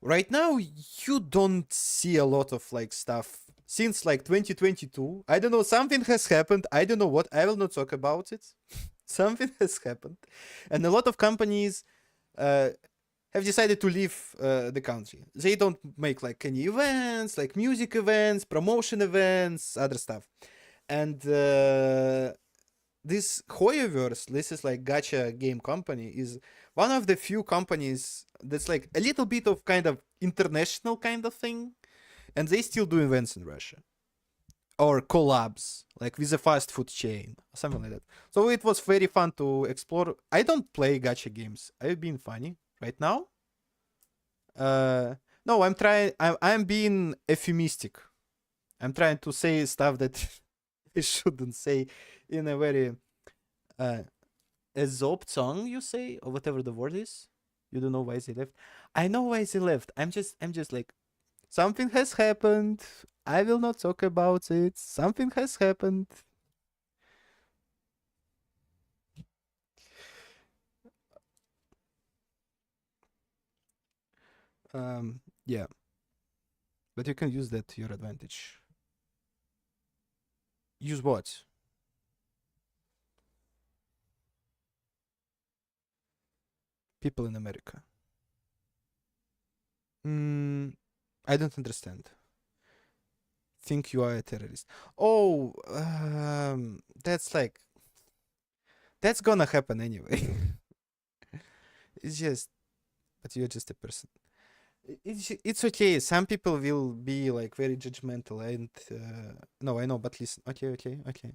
right now you don't see a lot of like stuff since like 2022. I don't know, something has happened. I don't know what. I will not talk about it. Something has happened, and a lot of companies uh, have decided to leave the country. They don't make like any events, like music events, promotion events, other stuff. And this Hoyoverse, this is like gacha game company, is one of the few companies that's like a little bit of kind of international kind of thing, and they still do events in Russia or collabs like with a fast food chain or something like that. So it was very fun to explore. I don't play gacha games. I've been funny right now. No, I'm trying. I'm being euphemistic. I'm trying to say stuff that I shouldn't say in a very uh, Aesop song, you say, or whatever the word is. You don't know why they left. I know why they left. I'm just like, something has happened. I will not talk about it. Something has happened. Yeah, but you can use that to your advantage. Use what? People in America. I don't understand. Think you are a terrorist. Oh, that's like that's gonna happen anyway. It's just, but you're just a person. It's okay. Some people will be like very judgmental, and no, I know, but listen. Okay, okay, okay.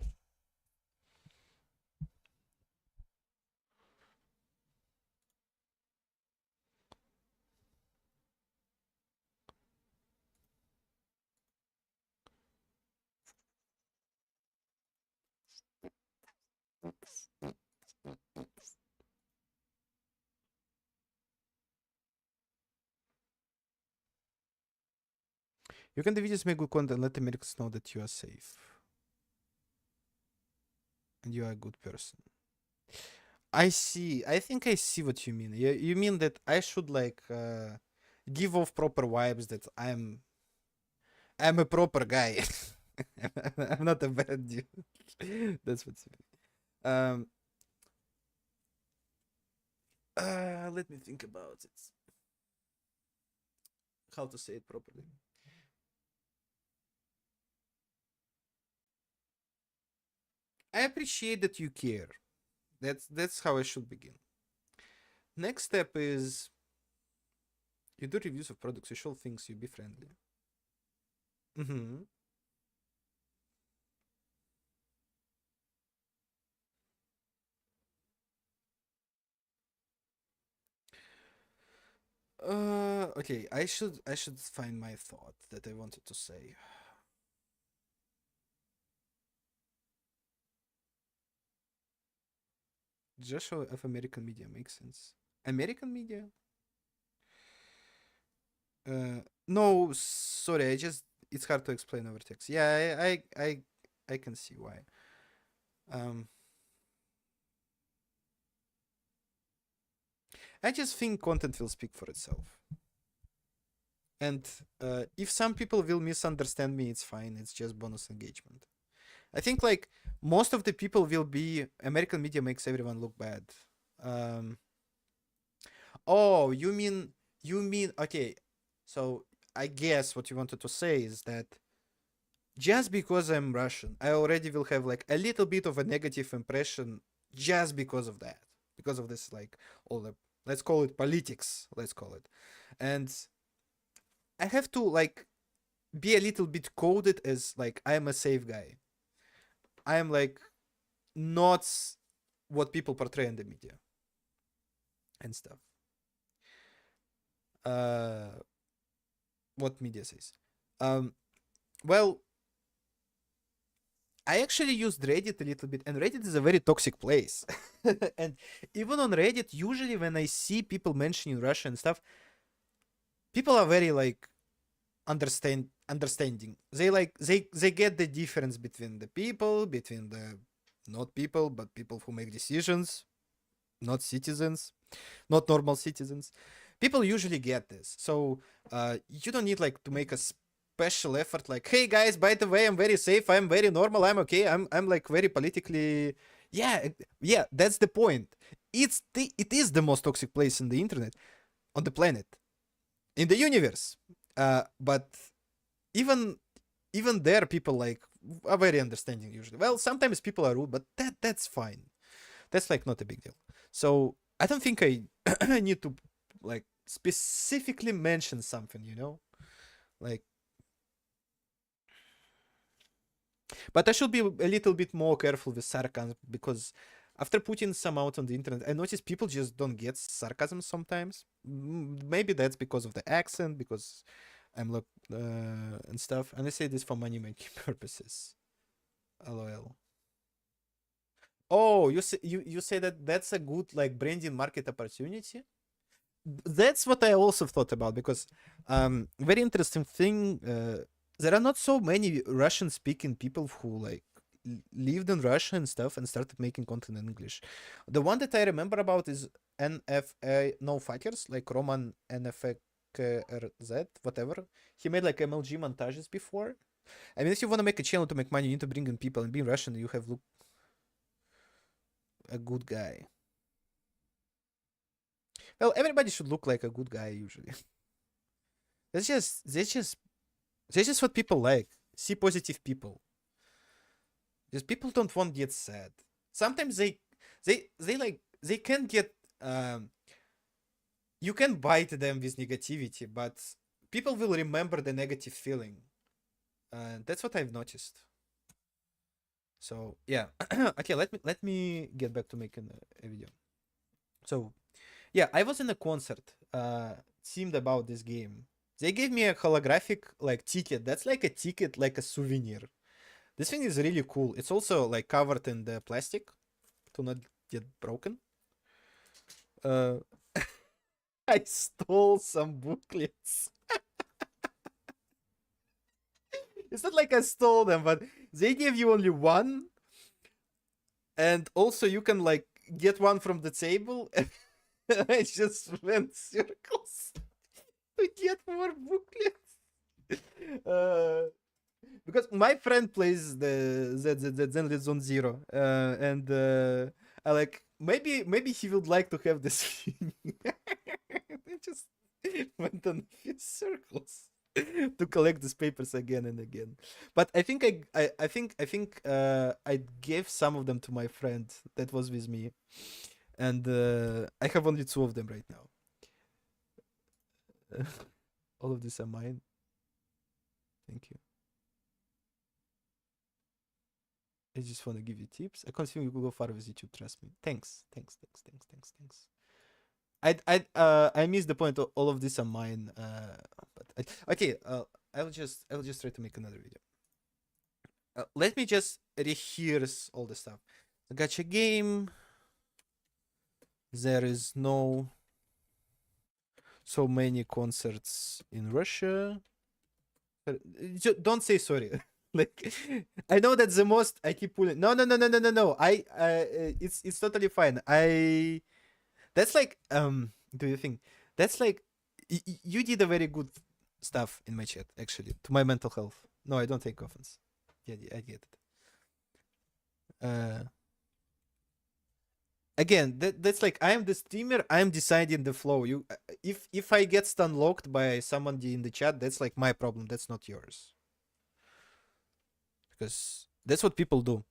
You can do videos, make good content, let Americans know that you are safe and you are a good person. I see. I think I see what you mean. You mean that I should like give off proper vibes that I'm a proper guy. I'm not a bad dude. That's what's. Um. Let me think about it. How to say it properly. I appreciate that you care. That's how I should begin. Next step is you do reviews of products. You show things. You be friendly. Mm-hmm. Okay. I should find my thought that I wanted to say. Just show of American media makes sense. American media? No, sorry. It's hard to explain over text. Yeah, I can see why. Um, I just think content will speak for itself. And if some people will misunderstand me, it's fine. It's just bonus engagement. I think like most of the people will be American media makes everyone look bad. Um, oh, you mean okay. So I guess what you wanted to say is that just because I'm Russian, I already will have like a little bit of a negative impression just because of that. Because of this like all the, let's call it politics, let's call it. And I have to like be a little bit coded as like I'm a safe guy. I am like not what people portray in the media and stuff. Uh, what media says. Um, well, I actually used Reddit a little bit, and Reddit is a very toxic place. And even on Reddit, usually when I see people mentioning Russia and stuff, people are very like understanding. They like they get the difference between the people, between the not people, but people who make decisions, not citizens, not normal citizens. People usually get this, so you don't need like to make a special effort. Like, hey guys, by the way, I'm very safe. I'm very normal. I'm okay. I'm like very politically. Yeah, yeah. That's the point. It is the most toxic place in the internet, on the planet, in the universe. But even even there, people like are very understanding usually. Well, sometimes people are rude, but that's fine. That's like not a big deal. So I don't think I need to like specifically mention something, you know, like. But I should be a little bit more careful with sarcasm, because after putting some out on the internet, I notice people just don't get sarcasm sometimes. Maybe that's because of the accent, because I'm like and stuff. And I say this for money making purposes. LOL. Oh, you say that that's a good like branding market opportunity. That's what I also thought about, because very interesting thing. There are not so many Russian speaking people who like lived in Russia and stuff and started making content in English. The one that I remember about is NFA No Fighters, like Roman NFKRZ, whatever. He made like MLG montages before. I mean, if you want to make a channel to make money, you need to bring in people, and being Russian, you have look a good guy. Well, everybody should look like a good guy usually. That's just what people like. See positive people. Just people don't want to get sad. Sometimes they like they can get you can bite them with negativity, but people will remember the negative feeling. That's what I've noticed. So yeah. Okay, let me get back to making a video. So yeah, I was in a concert themed about this game. They gave me a holographic like ticket. That's like a ticket, like a souvenir. This thing is really cool. It's also like covered in the plastic to not get broken. Uh, I stole some booklets. It's not like I stole them, but they gave you only one, and also you can like get one from the table. And I just went circles to get more booklets. Because my friend plays the Zenless Zone Zero, and I like maybe he would like to have this thing. I just went on a few circles to collect these papers again and again. But I think I gave some of them to my friend that was with me, and I have only two of them right now. All of these are mine. Thank you. I just want to give you tips. I consume you go far with YouTube, trust me. Thanks. I missed the point. All of these are mine. But okay. I'll just try to make another video. Let me just rehearse all the stuff. I got your game. There is no so many concerts in Russia. Don't say sorry. Like, I know that's the most I keep pulling. No. It's totally fine. That's like do you think that's like you did a very good stuff in my chat actually to my mental health. No, I don't take offense. Yeah, I get it. Again, that's like I am the streamer. I am deciding the flow. You, if I get stun locked by somebody in the chat, that's like my problem. That's not yours. Because that's what people do.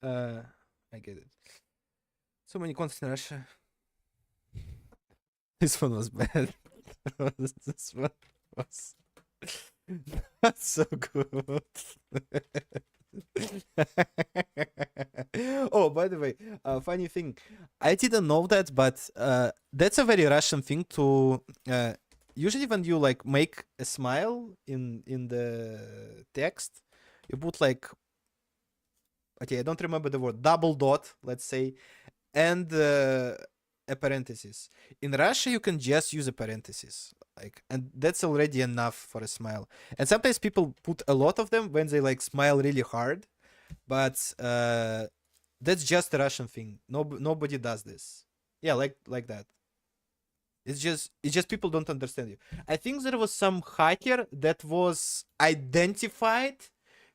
I get it. So many content in Russia. This one was bad. This one was not so good. Oh, by the way, funny thing, I didn't know that, but that's a very Russian thing to. Usually, when you like make a smile in the text, you put like, okay, I don't remember the word, double dot, let's say, and a parenthesis. In Russia, you can just use a parenthesis, like, and that's already enough for a smile. And sometimes people put a lot of them when they like smile really hard, but that's just a Russian thing. Nobody does this. Yeah, like that. It's just people don't understand you. I think there was some hacker that was identified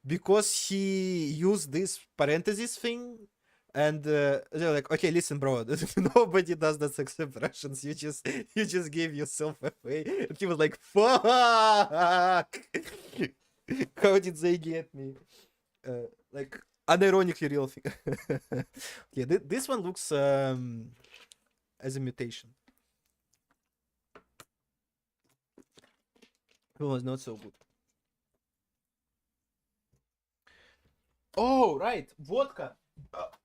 because he used this parenthesis thing, and they're like, okay, listen, bro, nobody does that except Russians. You just gave yourself away. And he was like, fuck. How did they get me? Like unironically real thing. Yeah, this one looks as a mutation. It was not so good. Oh, right, vodka.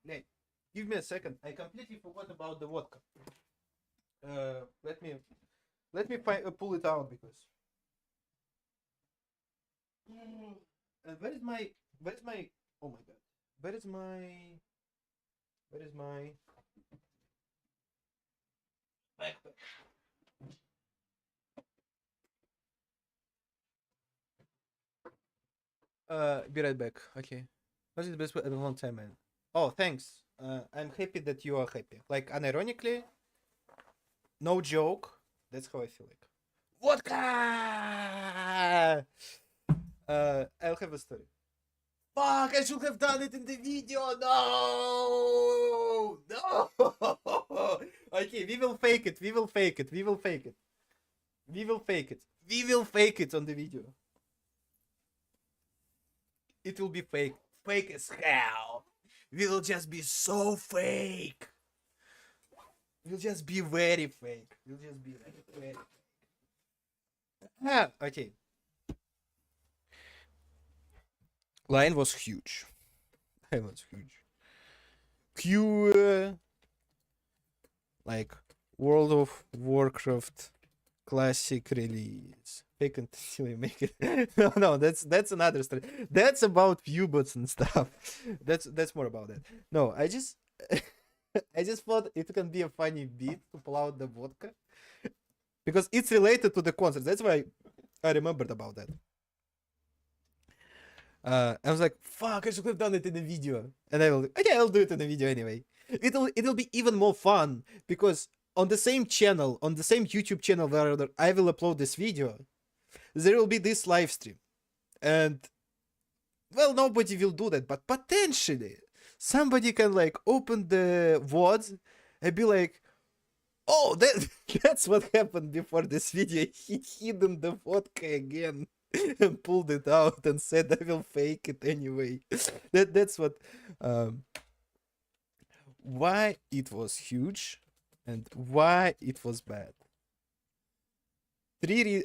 Hey, give me a second. I completely forgot about the vodka. Let me pull it out because. And where is my oh my god, where is my backpack? Be right back. Okay. What's the best way in a long time, man? Oh, thanks. I'm happy that you are happy. Like, unironically, no joke. That's how I feel like. Vodka! I'll have a story. Fuck, I should have done it in the video. No! No! Okay, we will fake it. We will fake it. We will fake it. We will fake it. We will fake it on the video. It will be fake. Fake as hell. We will just be so fake. We'll just be very fake. We'll just be very fake. Okay. Line was huge. Line was huge. Like World of Warcraft classic release. Fake until you make it. No, that's another story. That's about U-boats and stuff. That's more about that. No, I just I just thought it can be a funny beat to pull out the vodka because it's related to the concert. That's why I remembered about that. I was like, fuck, I should have done it in a video. And I will, okay, I'll do it in a video anyway. It'll be even more fun because on the same channel, on the same YouTube channel where I will upload this video, there will be this live stream. And well, nobody will do that, but potentially somebody can like open the VOD and be like, oh, that's what happened before this video. He hidden the vodka again and pulled it out and said, I will fake it anyway. That's what why it was huge and why it was bad. We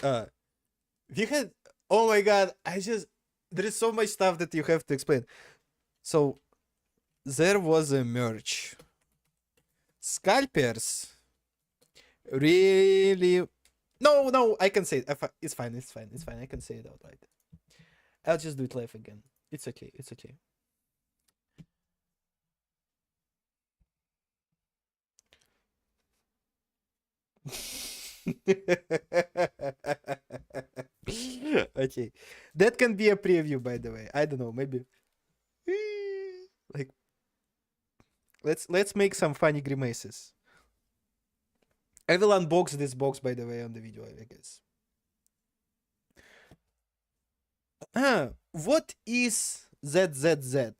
had, oh my god, there is so much stuff that you have to explain. So there was a merch. Scalpers really, no, I can say it. It's fine. I can say it outright. I'll just do it live again. It's okay. Okay, that can be a preview, by the way. I don't know, maybe like let's make some funny grimaces. I will unbox this box, by the way, on the video, I guess. What is ZZZ?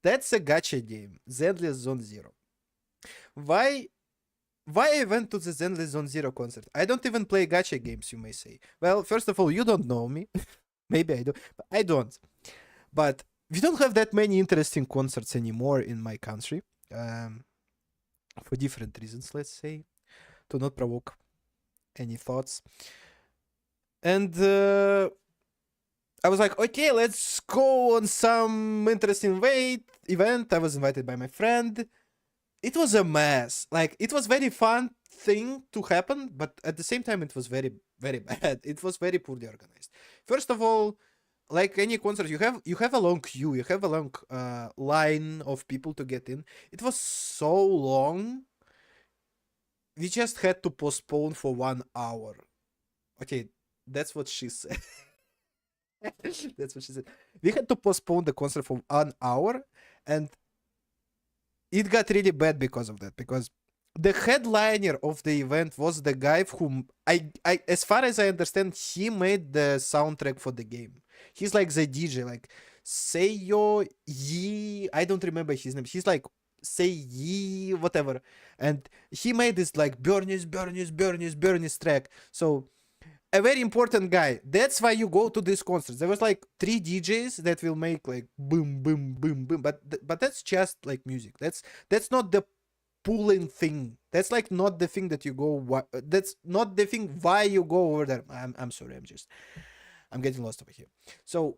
That's a gacha game. Zenless Zone Zero. Why I went to the Zenless Zone Zero concert? I don't even play gacha games, you may say. Well, first of all, you don't know me. Maybe I do, but I don't. But we don't have that many interesting concerts anymore in my country. For different reasons, let's say. To not provoke any thoughts. And I was like, okay, let's go on some interesting event. I was invited by my friend. It was a mess. Like, it was very fun thing to happen, but at the same time, it was very, very bad. It was very poorly organized. First of all, like any concert, you have a long queue. You have a long line of people to get in. It was so long. We just had to postpone for 1 hour. Okay, that's what she said. That's what she said. We had to postpone the concert for 1 hour, and it got really bad because of that. Because the headliner of the event was the guy whom as far as I understand, he made the soundtrack for the game. He's like the DJ, like Seiyo Yi. I don't remember his name. He's like Say Yi, whatever. And he made this like Bernie's track. So a very important guy. That's why you go to these concerts. There was like 3 DJs that will make like boom, boom, boom, boom. But that's just like music. That's not the pulling thing. That's like not the thing that you go. That's not the thing why you go over there. I'm sorry. I'm getting lost over here. So,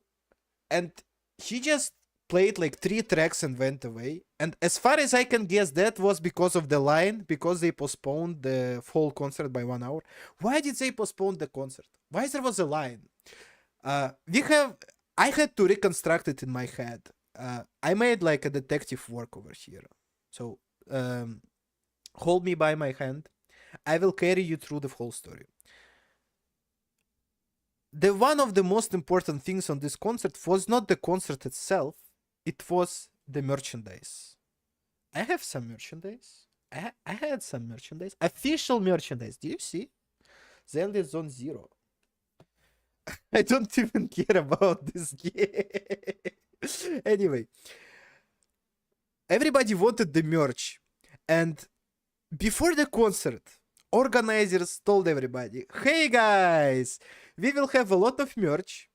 and he just played like 3 tracks and went away. And as far as I can guess, that was because of the line, because they postponed the whole concert by 1 hour. Why did they postpone the concert? Why there was a line? I had to reconstruct it in my head. I made like a detective work over here. So, hold me by my hand. I will carry you through the whole story. The one of the most important things on this concert was not the concert itself, it was the merchandise. I have some merchandise. I had some merchandise. Official merchandise. Do you see? Zelda Zone Zero. I don't even care about this game. Anyway. Everybody wanted the merch. And before the concert, organizers told everybody, hey guys, we will have a lot of merch.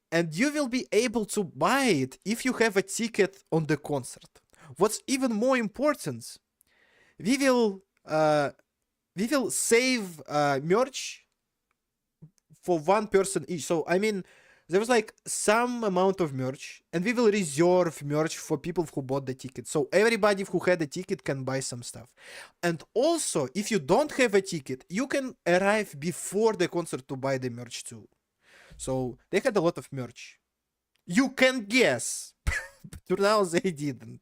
And you will be able to buy it if you have a ticket on the concert. What's even more important, we will save merch for 1 person each. So I mean, there was like some amount of merch, and we will reserve merch for people who bought the ticket. So everybody who had a ticket can buy some stuff. And also, if you don't have a ticket, you can arrive before the concert to buy the merch too. So they had a lot of merch. You can guess. But now they didn't.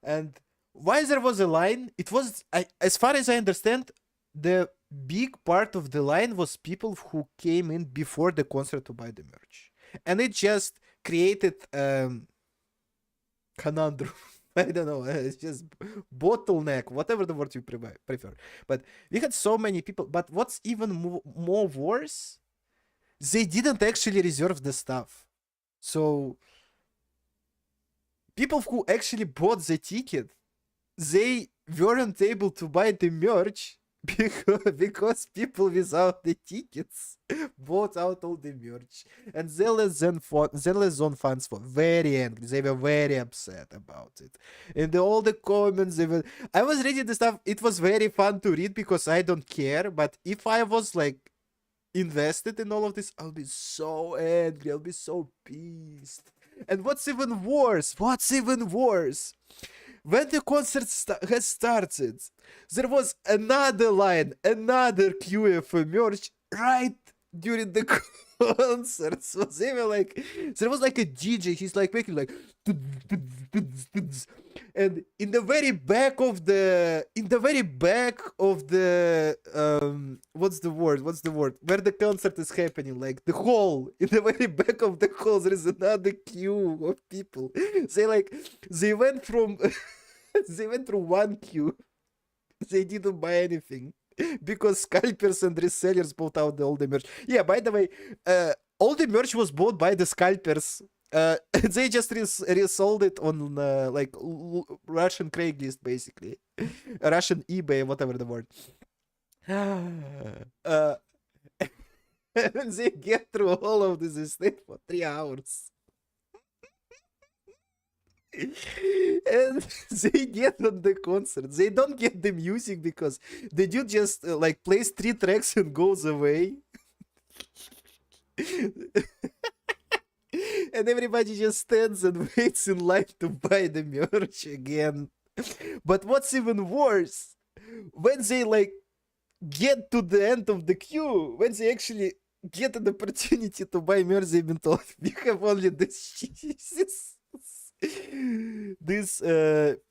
And why there was a line? It was, as far as I understand, the big part of the line was people who came in before the concert to buy the merch. And it just created conundrum. I don't know. It's just bottleneck, whatever the word you prefer. But we had so many people. But what's even more worse, they didn't actually reserve the stuff. So people who actually bought the ticket, they weren't able to buy the merch because people without the tickets bought out all the merch. And Zelda Zone fans were very angry. They were very upset about it. And all the comments, I was reading the stuff. It was very fun to read because I don't care. But if I was like invested in all of this, I'll be so angry. I'll be so pissed. And what's even worse? When the concert has started, there was another line, another queue for merch right during the concert. So they were like, there was like a DJ. He's like making like, and in the very back of the, what's the word? Where the concert is happening, like the hall. In the very back of the hall, there is another queue of people. They went from, they went through one queue. They didn't buy anything because scalpers and resellers bought out all the merch. Yeah, by the way, all the merch was bought by the scalpers. They just resold it on like Russian Craigslist, basically. Russian eBay, whatever the word. And they get through all of this estate for 3 hours. And they get on the concert. They don't get the music because the dude just like plays 3 tracks and goes away. And everybody just stands and waits in line to buy the merch again. But what's even worse, when they like get to the end of the queue, when they actually get an opportunity to buy merch, they've been told we have only these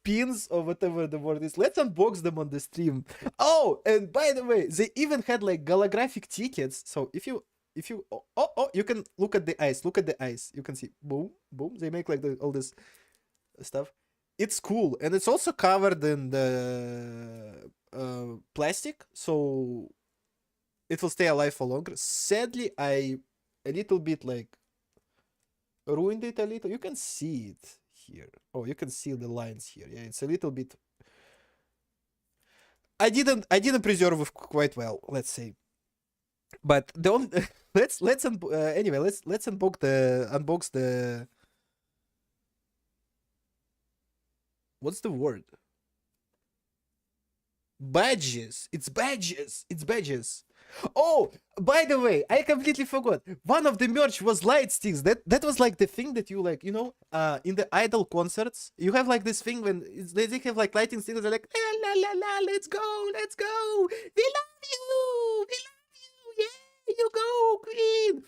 pins or whatever the word is. Let's unbox them on the stream. Oh, and by the way, they even had like holographic tickets. So if you you can look at the eyes. Look at the eyes. You can see boom, boom. They make like all this stuff. It's cool, and it's also covered in the plastic, so it will stay alive for longer. Sadly, I a little bit like ruined it a little. You can see it here. Oh, you can see the lines here. Yeah, it's a little bit. I didn't preserve it quite well, let's say. But the only anyway, let's unbox the what's the word? Badges. It's badges. It's badges. Oh, by the way, I completely forgot. One of the merch was light sticks. That was like the thing that you like, you know, in the idol concerts, you have like this thing when they have like lighting sticks. They're like, la la la, let's go, let's go. We love you. We love you. Yeah, you go, Queen.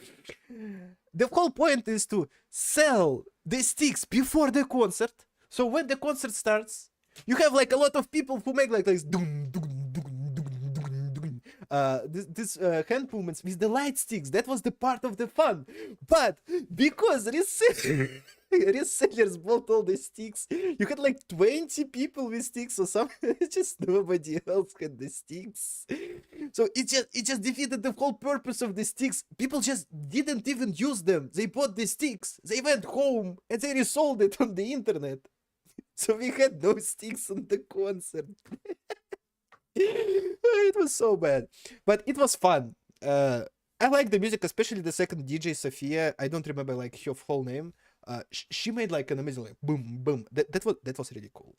The whole point is to sell the sticks before the concert. So when the concert starts, you have like a lot of people who make like this this hand movements with the light sticks. That was the part of the fun. But because resellers bought all the sticks, you had like 20 people with sticks or something. Just nobody else had the sticks. So it just defeated the whole purpose of the sticks. People just didn't even use them. They bought the sticks, they went home, and they resold it on the internet. So we had no sticks on the concert. It was so bad, but it was fun. I like the music, especially the second DJ Sophia. I don't remember like her whole name. She made like an amazing like boom boom. That was really cool.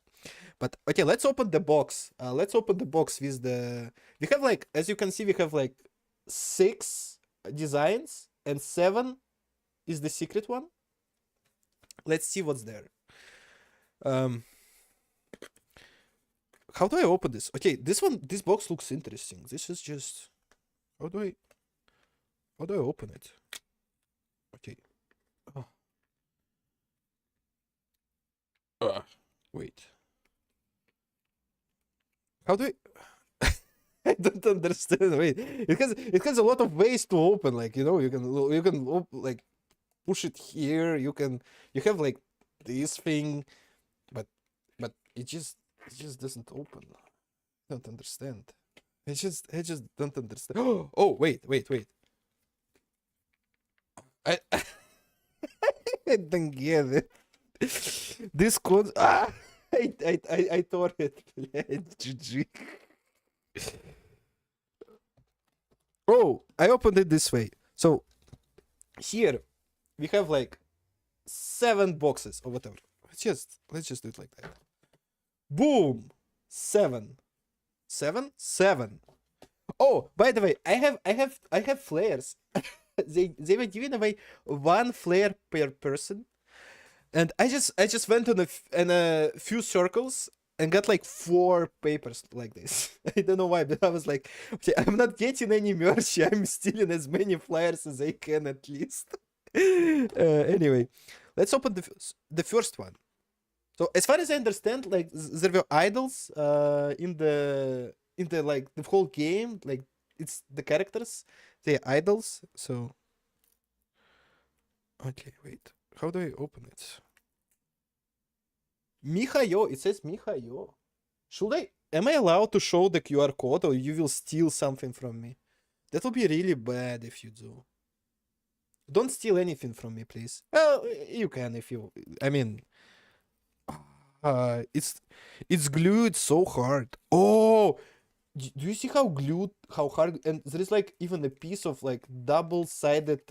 But okay, let's open the box. Let's open the box with the. We have like, as you can see, we have like 6 designs and 7 is the secret one. Let's see what's there. How do I open this? Okay, this box looks interesting. This is just, how do I open it? Okay. Oh. Wait. How do I? I don't understand. Wait, it has a lot of ways to open. Like, you know, you can like push it here. You have like this thing, but it just doesn't open. I don't understand. I just don't understand. Oh, wait. I I don't get it. This code. I tore it. GG. Oh, I opened it this way. So here we have like 7 boxes or whatever. Let's just do it like that. Boom! 7. Oh, by the way, I have flares. they were giving away 1 flare per person, and I just went on a few circles and got like 4 papers like this. I don't know why, but I was like, okay, I'm not getting any merch. I'm stealing as many flyers as I can at least. Anyway, let's open the first one. So as far as I understand, like there were idols in the like the whole game, like it's the characters, they're idols. So okay, wait, how do I open it? Mihayo, it says Mihayo. Am I allowed to show the QR code, or you will steal something from me? That will be really bad if you do. Don't steal anything from me, please. Well, you can if you, I mean, it's glued so hard. Oh, do you see how hard, and there is like even a piece of like double-sided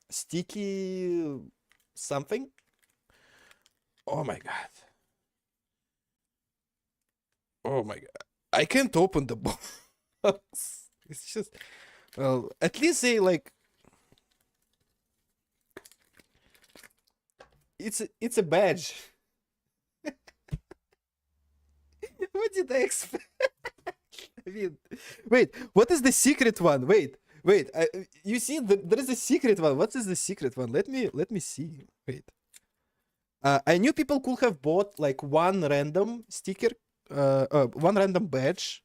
sticky something. Oh my god. Oh my god. I can't open the box. It's just, well, at least they like it's a badge. What did I expect? I mean, wait, what is the secret one? Wait. You see, there is a secret one. What is the secret one? Let me see. Wait. I knew people could have bought like one random sticker, one random badge.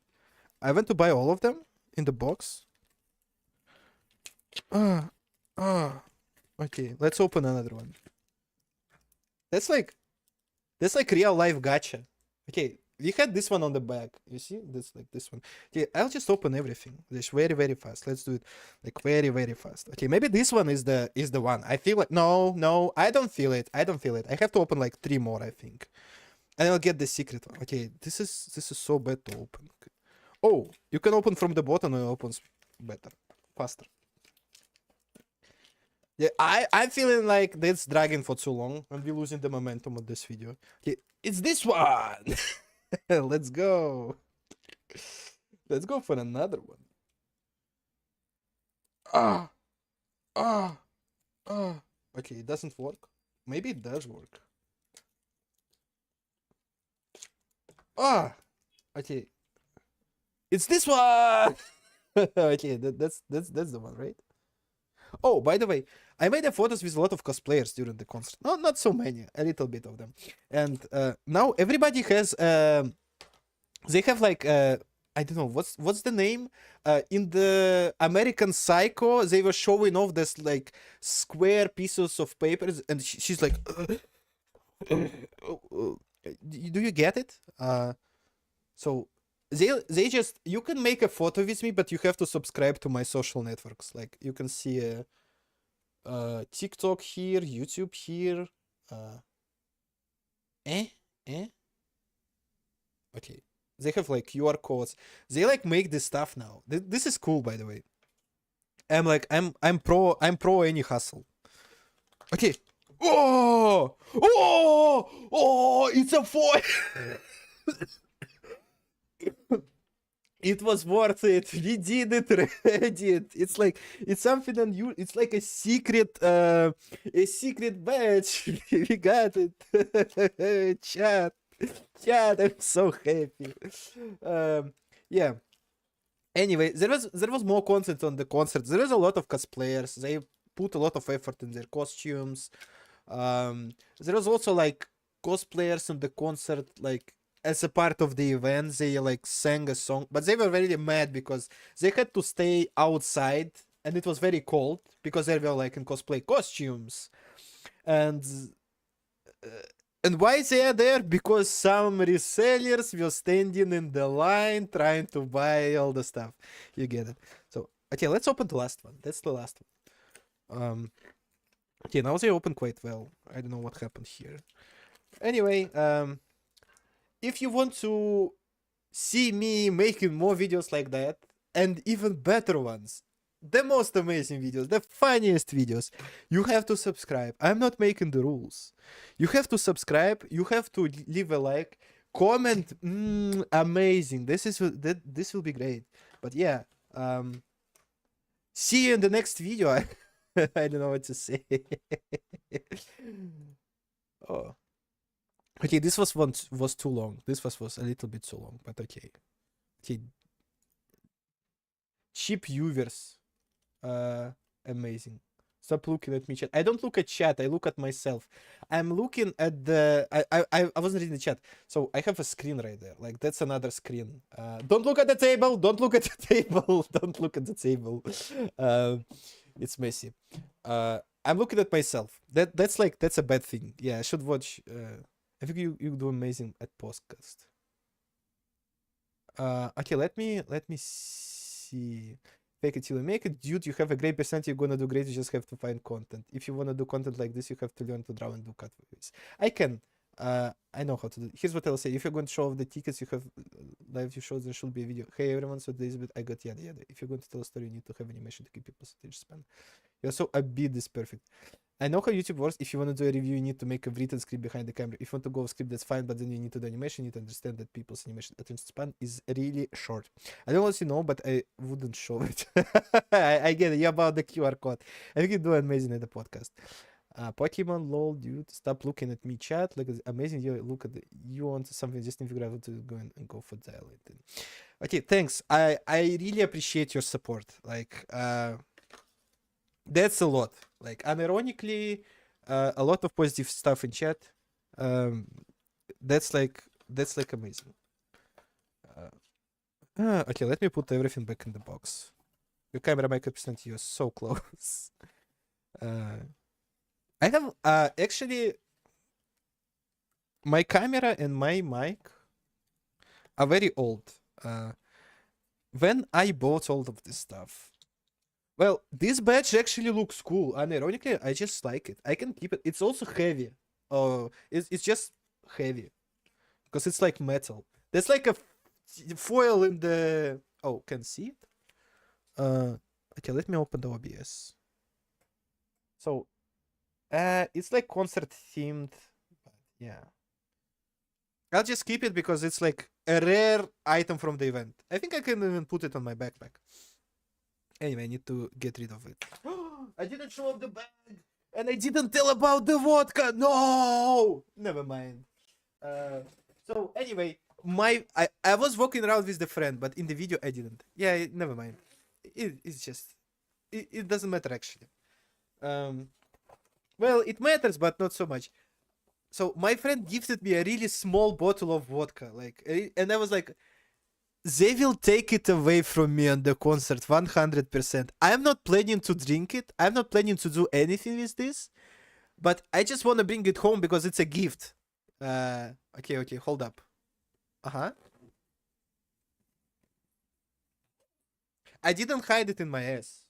I went to buy all of them in the box. Okay, let's open another one. That's like real life gacha. Okay, we had this one on the back. You see, this like this one. Okay, I'll just open everything. Just very fast. Let's do it like very fast. Okay, maybe this one is the one. I feel like no, I don't feel it. I have to open like 3 more, I think, and I'll get the secret one. Okay, this is so bad to open. Oh, you can open from the bottom and it opens better, faster. Yeah, I'm feeling like that's dragging for too long and we're losing the momentum of this video. Okay, it's this one. Let's go. Let's go for another one. Okay, it doesn't work. Maybe it does work. Okay. It's this one. Okay, that's the one, right? Oh, by the way, I made photos with a lot of cosplayers during the concert. No, not so many, a little bit of them. And now everybody has, they have like, I don't know, what's the name? In the American Psycho, they were showing off this like square pieces of papers, and she's like, do you get it? So they just, you can make a photo with me, but you have to subscribe to my social networks. Like you can see TikTok here, YouTube here. Okay, they have like QR codes. They like make this stuff now. This is cool, by the way. I'm pro any hustle. Okay. Oh, it's a foil. It was worth it. We did it, Reddit. It's like, it's something unusual. It's like a secret badge. We got it. Chat, I'm so happy. Yeah. Anyway, there was more content on the concert. There was a lot of cosplayers. They put a lot of effort in their costumes. There was also like cosplayers on the concert, like as a part of the event, they like sang a song, but they were very mad because they had to stay outside and it was very cold because they were like in cosplay costumes. And why they are there? Because some resellers were standing in the line trying to buy all the stuff. You get it. So okay, let's open the last one. That's the last one. Okay, now they open quite well. I don't know what happened here. Anyway, if you want to see me making more videos like that, and even better ones, the most amazing videos, the funniest videos, you have to subscribe. I'm not making the rules. You have to subscribe, you have to leave a like, comment, amazing. This will be great. But yeah, see you in the next video. I don't know what to say. Oh. Okay, this was too long. This was a little bit too long, but okay. Okay. Cheap viewers. Amazing. Stop looking at me, chat. I don't look at chat, I look at myself. I'm looking at the I wasn't reading the chat. So I have a screen right there. Like that's another screen. Don't look at the table, don't look at the table, don't look at the table. It's messy. I'm looking at myself. That's a bad thing. Yeah, I should watch I think you do amazing at podcast. Okay, let me see. Fake it till you make it, dude. You have a great percent. You're gonna do great. You just have to find content. If you wanna do content like this, you have to learn to draw and do cutaways. I can. I know how to do. Here's what I'll say. If you're going to show off the tickets, you have live. You show there should be a video. Hey everyone, so this bit I got yada yada. If you're going to tell a story, you need to have animation to keep people's attention span. Yeah, so a bit is perfect. I know how YouTube works. If you want to do a review, you need to make a written script behind the camera. If you want to go off script, that's fine, but then you need to do animation. You need to understand that people's animation attention span is really short. I don't want to know, but I wouldn't show it. I get it. Yeah, about the QR code. I think you do amazing at the podcast. Pokemon lol, dude. Stop looking at me, chat. Look, it's amazing. You look at you want something. Just need to figure out what to go and go for dialect. Okay, thanks. I really appreciate your support. Like, that's a lot. Like, unironically, a lot of positive stuff in chat. Um, that's like amazing. Okay, let me put everything back in the box. Your camera mic percent, you're so close. I have actually my camera and my mic are very old. When I bought all of this stuff, well, this badge actually looks cool. Unironically, I just like it. I can keep it. It's also heavy. It's just heavy because it's like metal. There's like a foil in the. Oh, can see it? Okay, let me open the OBS. So, it's like concert themed. Yeah. I'll just keep it because it's like a rare item from the event. I think I can even put it on my backpack. Anyway, I need to get rid of it. I didn't show up the bag, and I didn't tell about the vodka. No, never mind. So anyway, I was walking around with the friend, but in the video I didn't. Yeah, never mind. It's just it doesn't matter actually. Well, it matters, but not so much. So my friend gifted me a really small bottle of vodka, like, and I was like, they will take it away from me on the concert 100%. I'm not planning to drink it. I'm not planning to do anything with this, but I just want to bring it home because it's a gift. Okay, hold up. Uh-huh. I didn't hide it in my ass.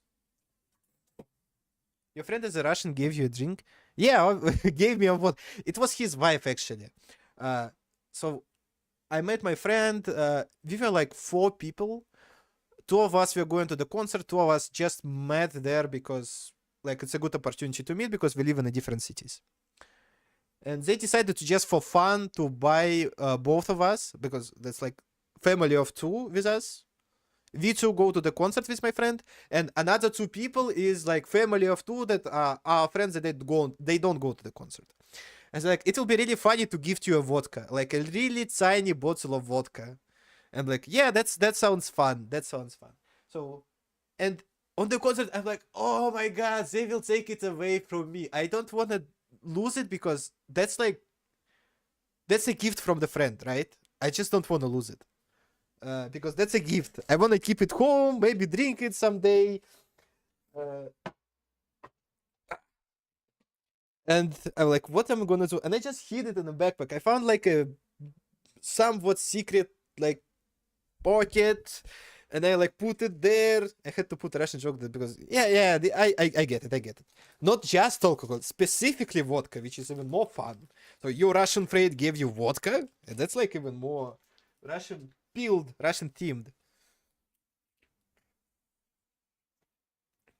Your friend is a Russian, gave you a drink? Yeah, gave me a vodka. It was his wife, actually. So I met my friend. We were like 4 people. 2 of us were going to the concert. 2 of us just met there because, like, it's a good opportunity to meet because we live in different cities. And they decided to just for fun to buy both of us because that's like family of 2 with us. We 2 go to the concert with my friend, and another 2 people is like family of 2 that are friends that they don't go to the concert. And it's like, it will be really funny to gift you a vodka, like a really tiny bottle of vodka. And like, yeah, that sounds fun. That sounds fun. So, and on the concert, I'm like, oh my god, they will take it away from me. I don't want to lose it because that's a gift from the friend, right? I just don't want to lose it. Because that's a gift. I want to keep it home, maybe drink it someday. And I'm like, what am I gonna do? And I just hid it in the backpack. I found like a somewhat secret like pocket, and I like put it there. I had to put Russian joke because I get it. Not just alcohol, specifically vodka, which is even more fun. So your Russian friend gave you vodka, and that's like even more Russian peeled, Russian themed.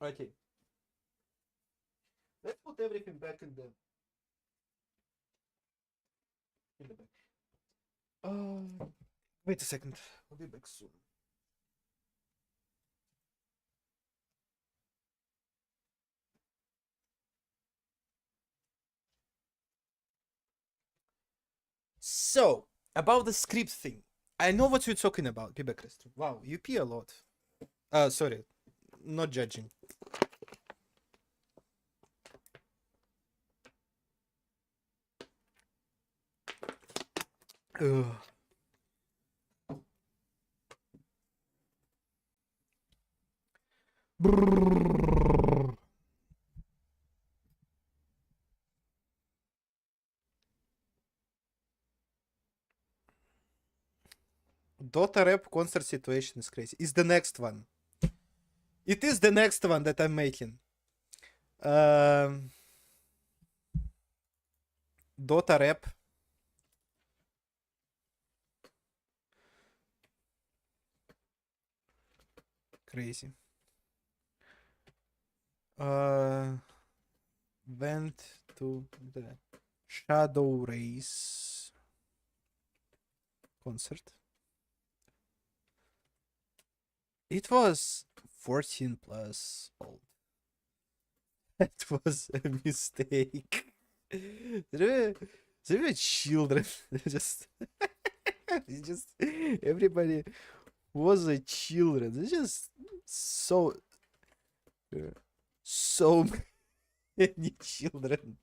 Okay. Let's put everything back in the bag. Wait a second. I'll be back soon. So, about the script thing. I know what you're talking about, Be back, Rest. Wow, you pee a lot. Sorry. Not judging. Ugh. Brrrr. Dota rap concert situation is crazy. Is the next one. It is the next one that I'm making. Dota rap. Crazy. Went to the Shadow Race concert. It was 14 plus old. That was a mistake. There were children. just, it's just everybody was a children. It's just so so many children,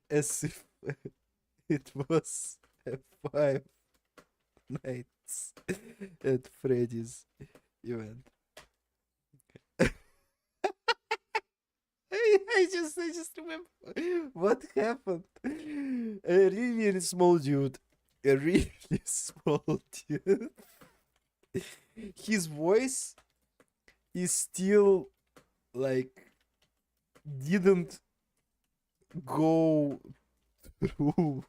as if it was a Five Nights at Freddy's event. I just remember what happened. A really small dude. A really small dude. His voice is still like didn't go through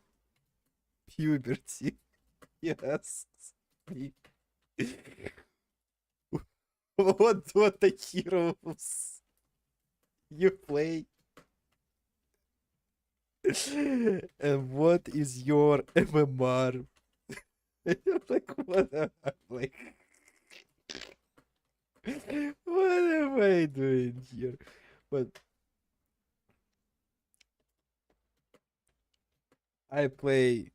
puberty. He asks me what the heroes you play and what is your MMR? Like what am I like? What am I doing here? But I play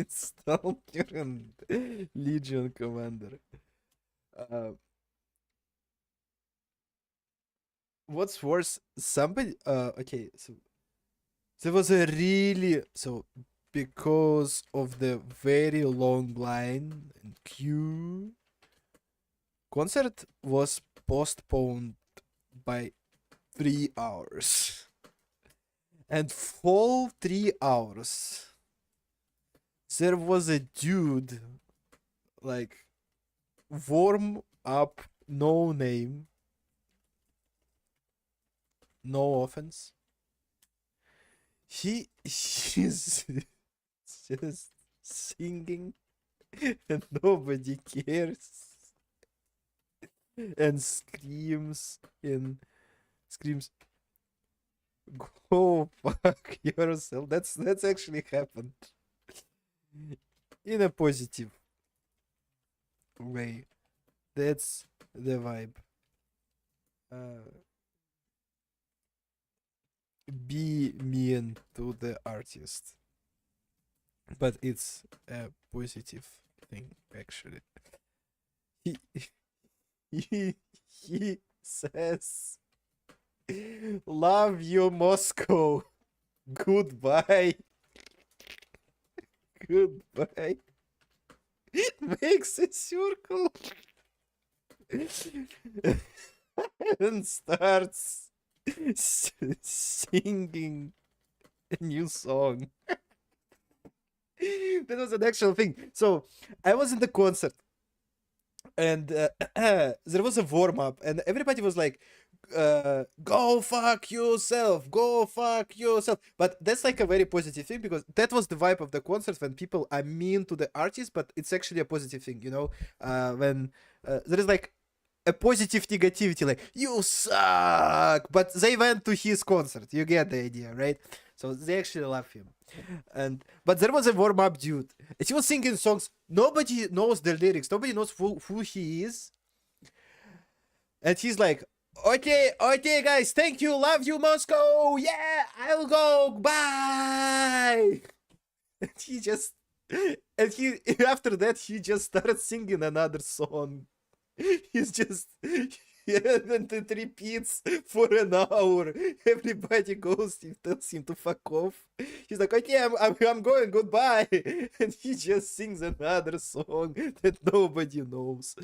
Stalker and Legion Commander. Uh, what's worse? Somebody. Okay. So there was a really because of the very long line and queue. Concert was postponed by 3 hours. And full 3 hours, there was a dude, like, warm up, no name, no offense. He's just singing and nobody cares and screams, go fuck yourself. That's actually happened in a positive way. That's the vibe. Be mean to the artist, but it's a positive thing actually. He he says, "Love you, Moscow. Goodbye." Goodbye. Makes a circle and starts singing a new song. That was an actual thing. So I was in the concert, and there was a warm up, and everybody was like, "Go fuck yourself, go fuck yourself." But that's like a very positive thing, because that was the vibe of the concert, when people are mean to the artist, but it's actually a positive thing, you know. When there is like a positive negativity, like "you suck," but they went to his concert. You get the idea, right? So they actually love him. But there was a warm up dude. He was singing songs. Nobody knows the lyrics. Nobody knows who he is. And he's like, "Okay, guys, thank you, love you, Moscow. Yeah, I'll go. Bye." And he just, and he after that he just started singing another song. He's just, and it repeats for an hour. Everybody goes, he tells him to fuck off. He's like, "Okay, I'm going, goodbye." And he just sings another song that nobody knows.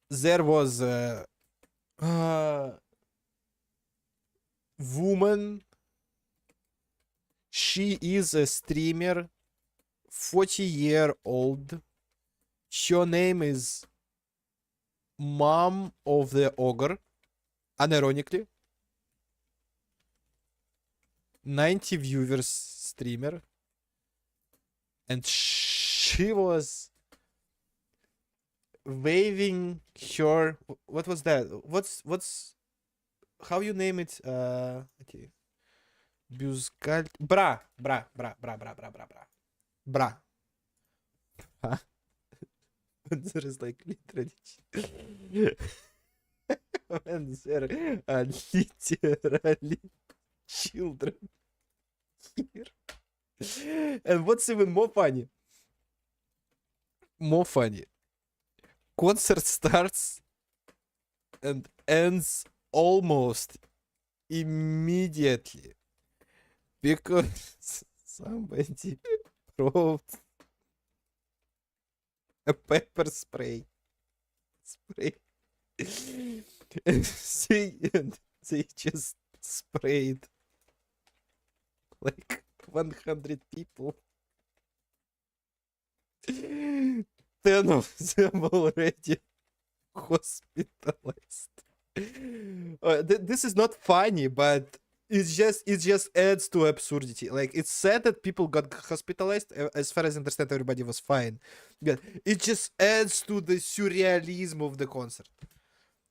There was a woman. She is a streamer, 40-year-old. Her name is Mom of the Ogre, unironically. 90 viewers streamer. And she was waving her. What was that? What's how you name it? Okay. Buzgal. Bra. when there is like literally when there are literally children here. And what's even more funny? Concert starts and ends almost immediately because somebody brought a pepper spray and they just sprayed like 100 people. 10 of them already hospitalized. This is not funny, but it just adds to absurdity. Like, it's sad that people got hospitalized. As far as I understand, everybody was fine. But it just adds to the surrealism of the concert.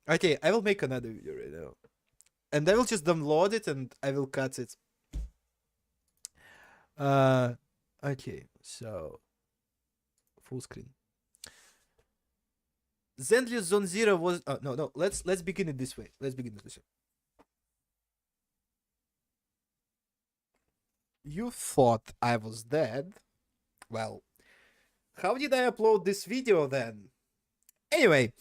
Okay, I will make another video right now, and I will just download it and I will cut it. Okay, so full screen. Zenly Zone Zero was no. Let's begin it this way. You thought I was dead? Well, how did I upload this video then? Anyway,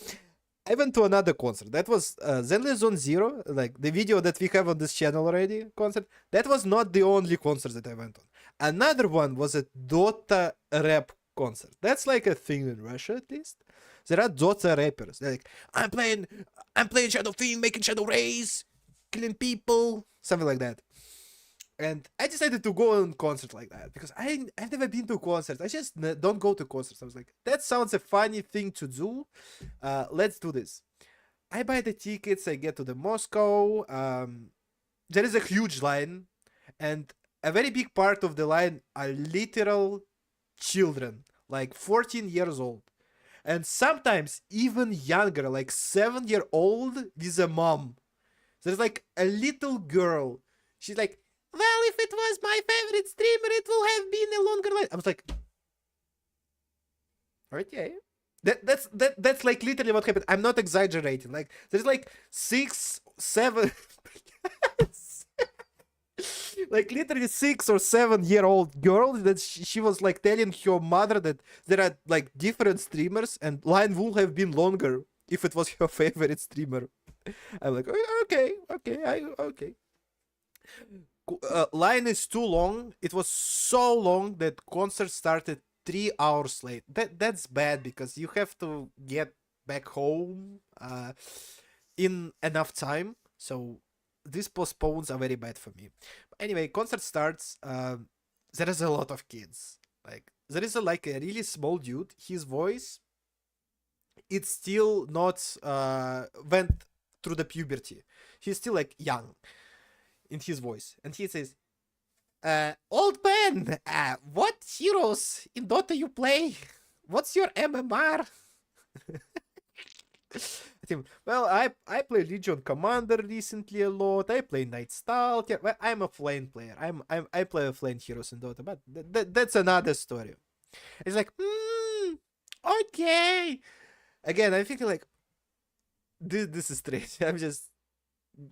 I went to another concert. That was Zenly Zone Zero, like the video that we have on this channel already. Concert. That was not the only concert that I went on. Another one was a Dota rap concert. That's like a thing in Russia, at least. There are Dota rappers. They're like, I'm playing Shadow Fiend, making Shadow Rays, killing people, something like that. And I decided to go on concert like that because I've never been to concerts. I just don't go to concerts. I was like, that sounds a funny thing to do. Let's do this. I buy the tickets. I get to the Moscow. There is a huge line, and a very big part of the line are literal children, like 14 years old. And sometimes even younger, like 7-year-old with a mom. There's like a little girl. She's like, well, if it was my favorite streamer, it will have been a longer line. I was like, okay. That's like literally what happened. I'm not exaggerating. Like, there's like 6, 7 like literally 6 or 7-year-old girl that she was like telling her mother that there are like different streamers and line would have been longer if it was her favorite streamer. I'm like, okay. Line is too long. It was so long that concert started 3 hours late. That's bad because you have to get back home in enough time. So these postpones are very bad for me. But anyway, concert starts. There is a lot of kids. Like, there is like a really small dude. His voice, it's still not went through the puberty. He's still like young in his voice, and he says, old man, what heroes in Dota you play? What's your MMR? Well, I play Legion Commander recently a lot. I play Night Stalker. Well, I'm a Flame player. I play Flame heroes in Dota, but that's another story. It's like, okay. Again, I'm thinking like, this is strange. I'm just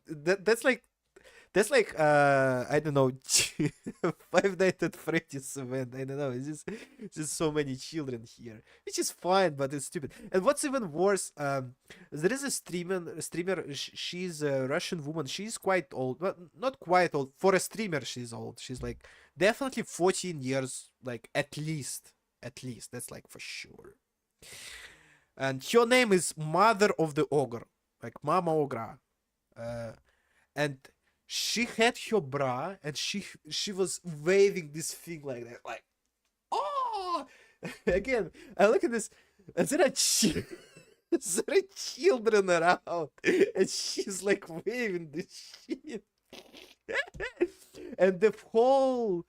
that's like I don't know, Five Nights at Freddy's event. I don't know. It's just so many children here, which is fine, but it's stupid. And what's even worse, there is a streamer. She's a Russian woman. She's quite old, but not quite old. For a streamer, she's old. She's like definitely 14 years, like at least. That's like for sure. And her name is Mother of the Ogre, like Mama Ogra. And she had her bra and she was waving this thing like that, like, oh. Again, I look at this and there are children around and she's like waving this shit. And the whole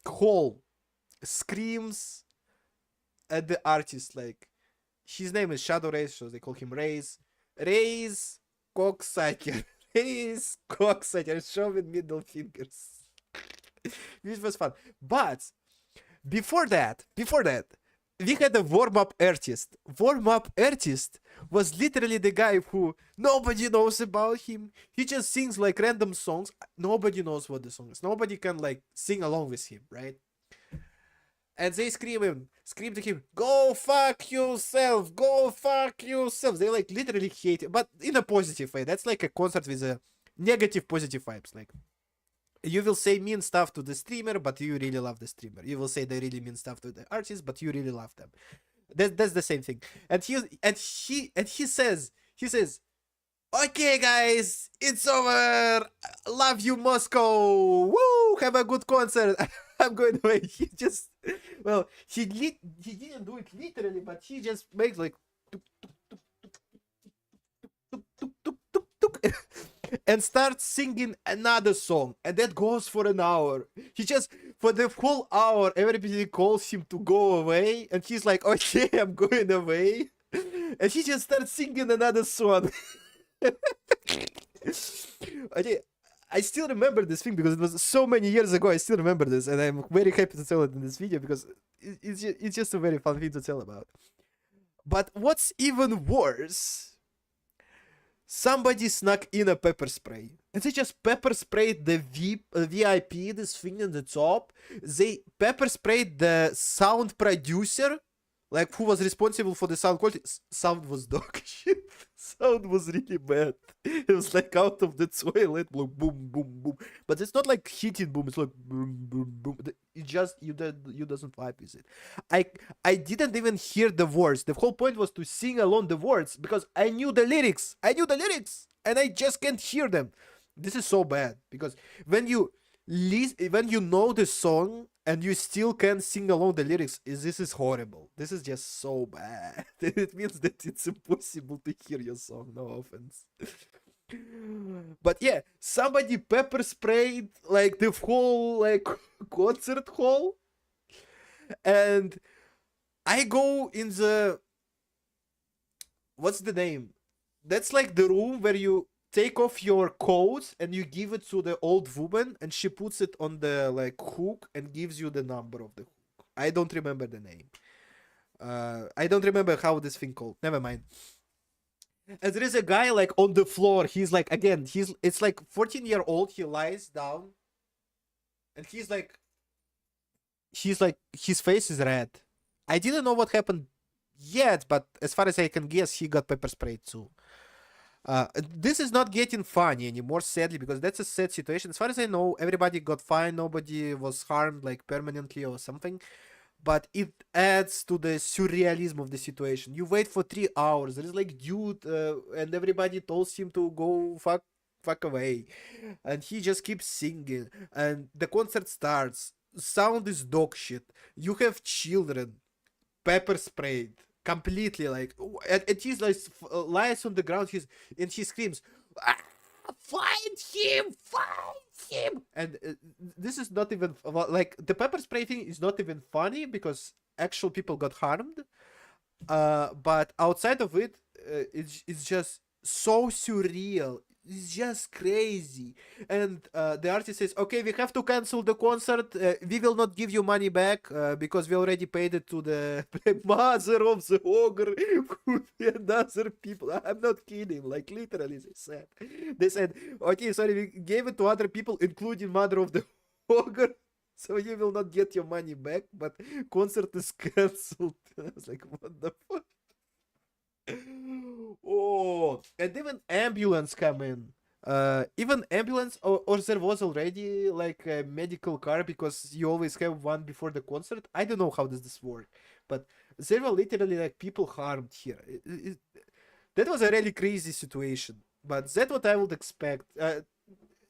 hall screams at the artist. Like, his name is Shadow Rays, so they call him Rays cocksucker. Rays cocksucker, showing middle fingers. Which was fun. But before that, we had a warm-up artist. Warm-up artist was literally the guy who nobody knows about him. He just sings like random songs. Nobody knows what the song is. Nobody can like sing along with him, right? And they scream to him, "Go fuck yourself! Go fuck yourself!" They like literally hate it, but in a positive way. That's like a concert with a negative positive vibes. Like you will say mean stuff to the streamer, but you really love the streamer. You will say the really mean stuff to the artist, but you really love them. That's the same thing. And he says, "Okay, guys, it's over. Love you, Moscow. Woo! Have a good concert." I'm going away. He just, well, he didn't do it literally, but he just makes like tuk, tuk, tuk, tuk, tuk, tuk, tuk, tuk, and starts singing another song, and that goes for an hour. He just, for the whole hour, everybody calls him to go away, and he's like, "Okay, I'm going away," and he just starts singing another song. Okay, I still remember this thing because it was so many years ago. I still remember this, and I'm very happy to tell it in this video because it's just a very fun thing to tell about. But what's even worse, somebody snuck in a pepper spray, and they just pepper sprayed the VIP, this thing in the top. They pepper sprayed the sound producer, like who was responsible for the sound quality. Sound was dog shit. Sound was really bad. It was like out of the toilet, like boom, boom, boom. But it's not like hitting boom. It's like boom, boom, boom. It just you doesn't vibe with it. I didn't even hear the words. The whole point was to sing along the words because I knew the lyrics. I knew the lyrics, and I just can't hear them. This is so bad because when you know the song and you still can't sing along the lyrics, this is horrible. This is just so bad. It means that it's impossible to hear your song. No offense. But yeah, somebody pepper sprayed like the whole like concert hall, and I go in the, what's the name? That's like the room where you take off your coat and you give it to the old woman, and she puts it on the like hook and gives you the number of the hook. I don't remember the name. I don't remember how this thing called. Never mind. And there is a guy like on the floor. He's like, again, it's like 14-year-old. He lies down, and he's like his face is red. I didn't know what happened yet, but as far as I can guess, he got pepper sprayed too. This is not getting funny anymore, sadly, because that's a sad situation. As far as I know, everybody got fine, nobody was harmed like permanently or something. But it adds to the surrealism of the situation. You wait for 3 hours. There is like dude, and everybody tells him to go fuck away, and he just keeps singing. And the concert starts. Sound is dog shit. You have children, pepper sprayed completely, like, and he's like lies on the ground. And he screams, "Ah, find him!" And this is not even like the pepper spray thing is not even funny because actual people got harmed. But outside of it, it's just so surreal. It's just crazy. And the artist says, "Okay, we have to cancel the concert. We will not give you money back because we already paid it to the mother of the ogre and other people." I'm not kidding. Like literally, they said, "Okay, sorry, we gave it to other people, including mother of the ogre. So you will not get your money back, but concert is cancelled." I was like, "What the fuck?" Oh, and even ambulance come in. Even ambulance, or there was already like a medical car because you always have one before the concert. I don't know how does this work, but there were literally like people harmed here. That was a really crazy situation, but that's what I would expect.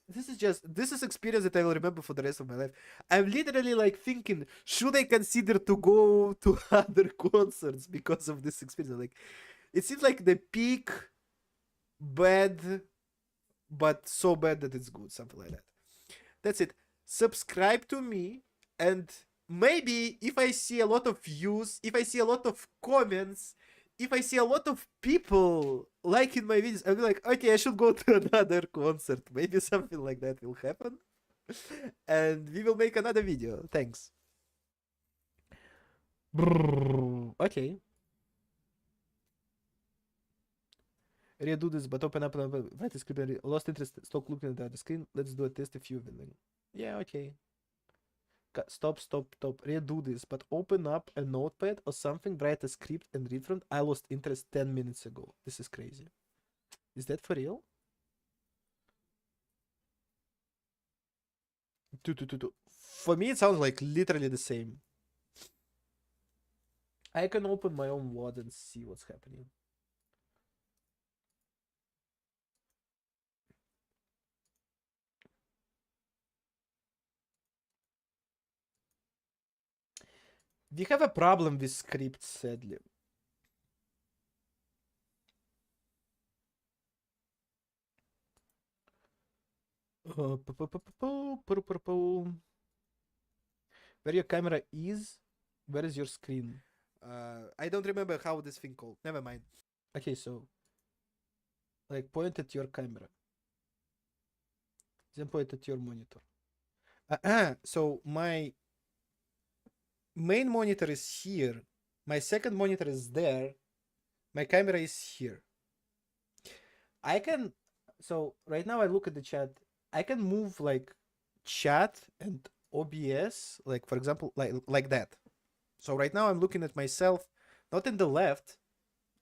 This is experience that I will remember for the rest of my life. I'm literally like thinking, should I consider to go to other concerts because of this experience? Like, it seems like the peak bad, but so bad that it's good, something like that. That's it. Subscribe to me, and maybe if I see a lot of views, if I see a lot of comments, if I see a lot of people liking my videos, I'll be like, okay, I should go to another concert. Maybe something like that will happen. And we will make another video. Thanks. Okay. Redo this, but open up and write a script. Lost interest. Stop looking at the other screen. Let's do a test if you're willing. Yeah, okay. Stop. Redo this, but open up a notepad or something, write a script and read from it. I lost interest 10 minutes ago. This is crazy. Is that for real? For me, it sounds like literally the same. I can open my own WOD and see what's happening. We have a problem with scripts, sadly. Where your camera is, where is your screen? I don't remember how this thing called. Never mind. Okay, so like point at your camera. Then point at your monitor. So my main monitor is here. My second monitor is there. My camera is here. I can, so right now I look at the chat. I can move like chat and OBS, like for example, like that. So right now I'm looking at myself, not in the left,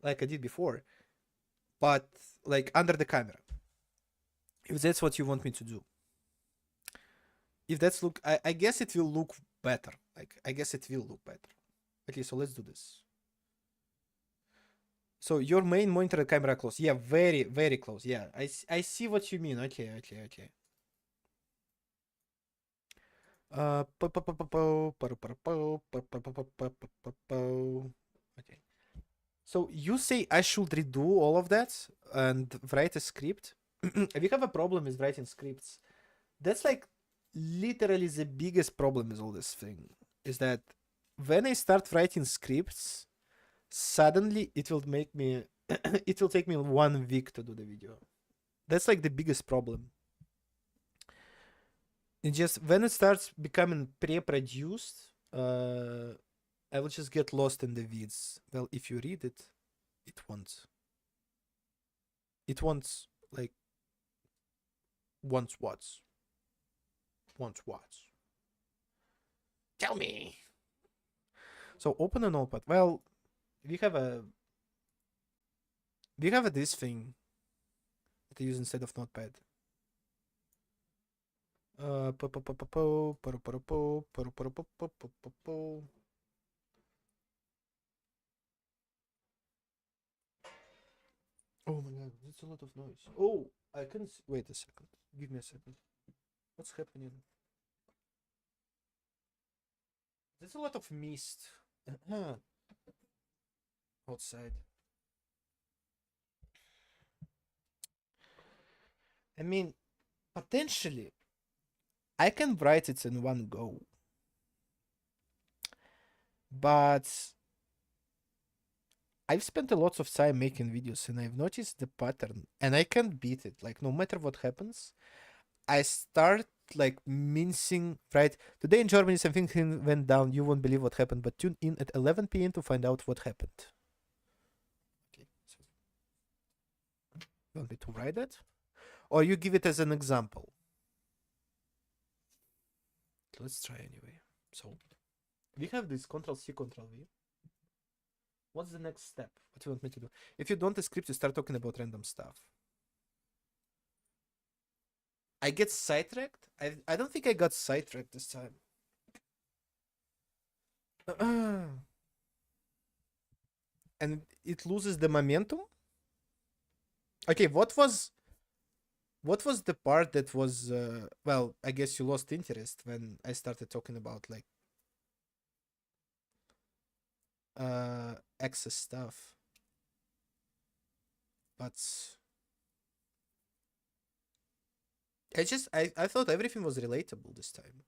like I did before, but like under the camera. If that's what you want me to do. If that's look, I guess it will look better. Like I guess it will look better. Okay, so let's do this. So your main monitor and camera close. Yeah, very, very close. Yeah, I see what you mean. Okay. Okay. So you say I should redo all of that and write a script. We have a problem with writing scripts. That's like literally the biggest problem with all this thing. Is that when I start writing scripts, suddenly it will make me it will take me 1 week to do the video. That's like the biggest problem. It just when it starts becoming pre-produced, I will just get lost in the weeds. Well, if you read it, it won't. It wants like wants what? Wants what? Tell me. So open a notepad. Well, we have a this thing that I use instead of notepad. Oh my god, that's a lot of noise. Oh, I can see. Wait a second. Give me a second. What's happening? There's a lot of mist outside. I mean, potentially, I can write it in one go. But I've spent a lot of time making videos and I've noticed the pattern and I can't beat it. Like, no matter what happens, I start like mincing, right? Today in Germany, something went down. You won't believe what happened, but tune in at 11 p.m. to find out what happened. Okay, so you want me to write that? Or you give it as an example? Let's try anyway. So we have this Control-C, Control-V. What's the next step? What do you want me to do? If you don't script, you start talking about random stuff. I get sidetracked? I don't think I got sidetracked this time. And it loses the momentum? Okay, what was the part that was well, I guess you lost interest when I started talking about like excess stuff. But I thought everything was relatable this time.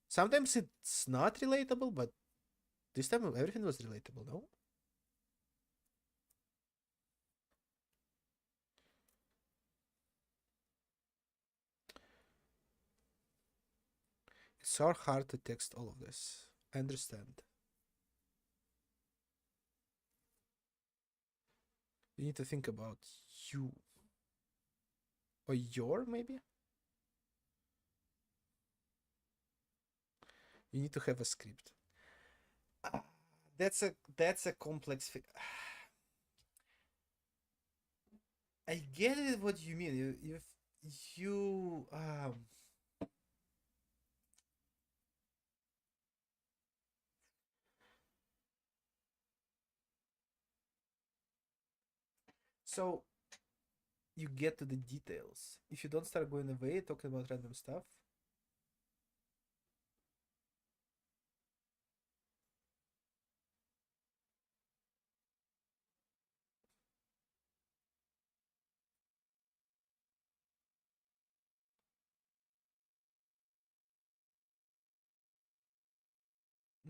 Sometimes it's not relatable, but this time everything was relatable, no? It's so hard to text all of this. I understand. You need to think about you. Or your, maybe? You need to have a script. That's a complex thing. I get it what you mean. You so you get to the details. If you don't start going away talking about random stuff.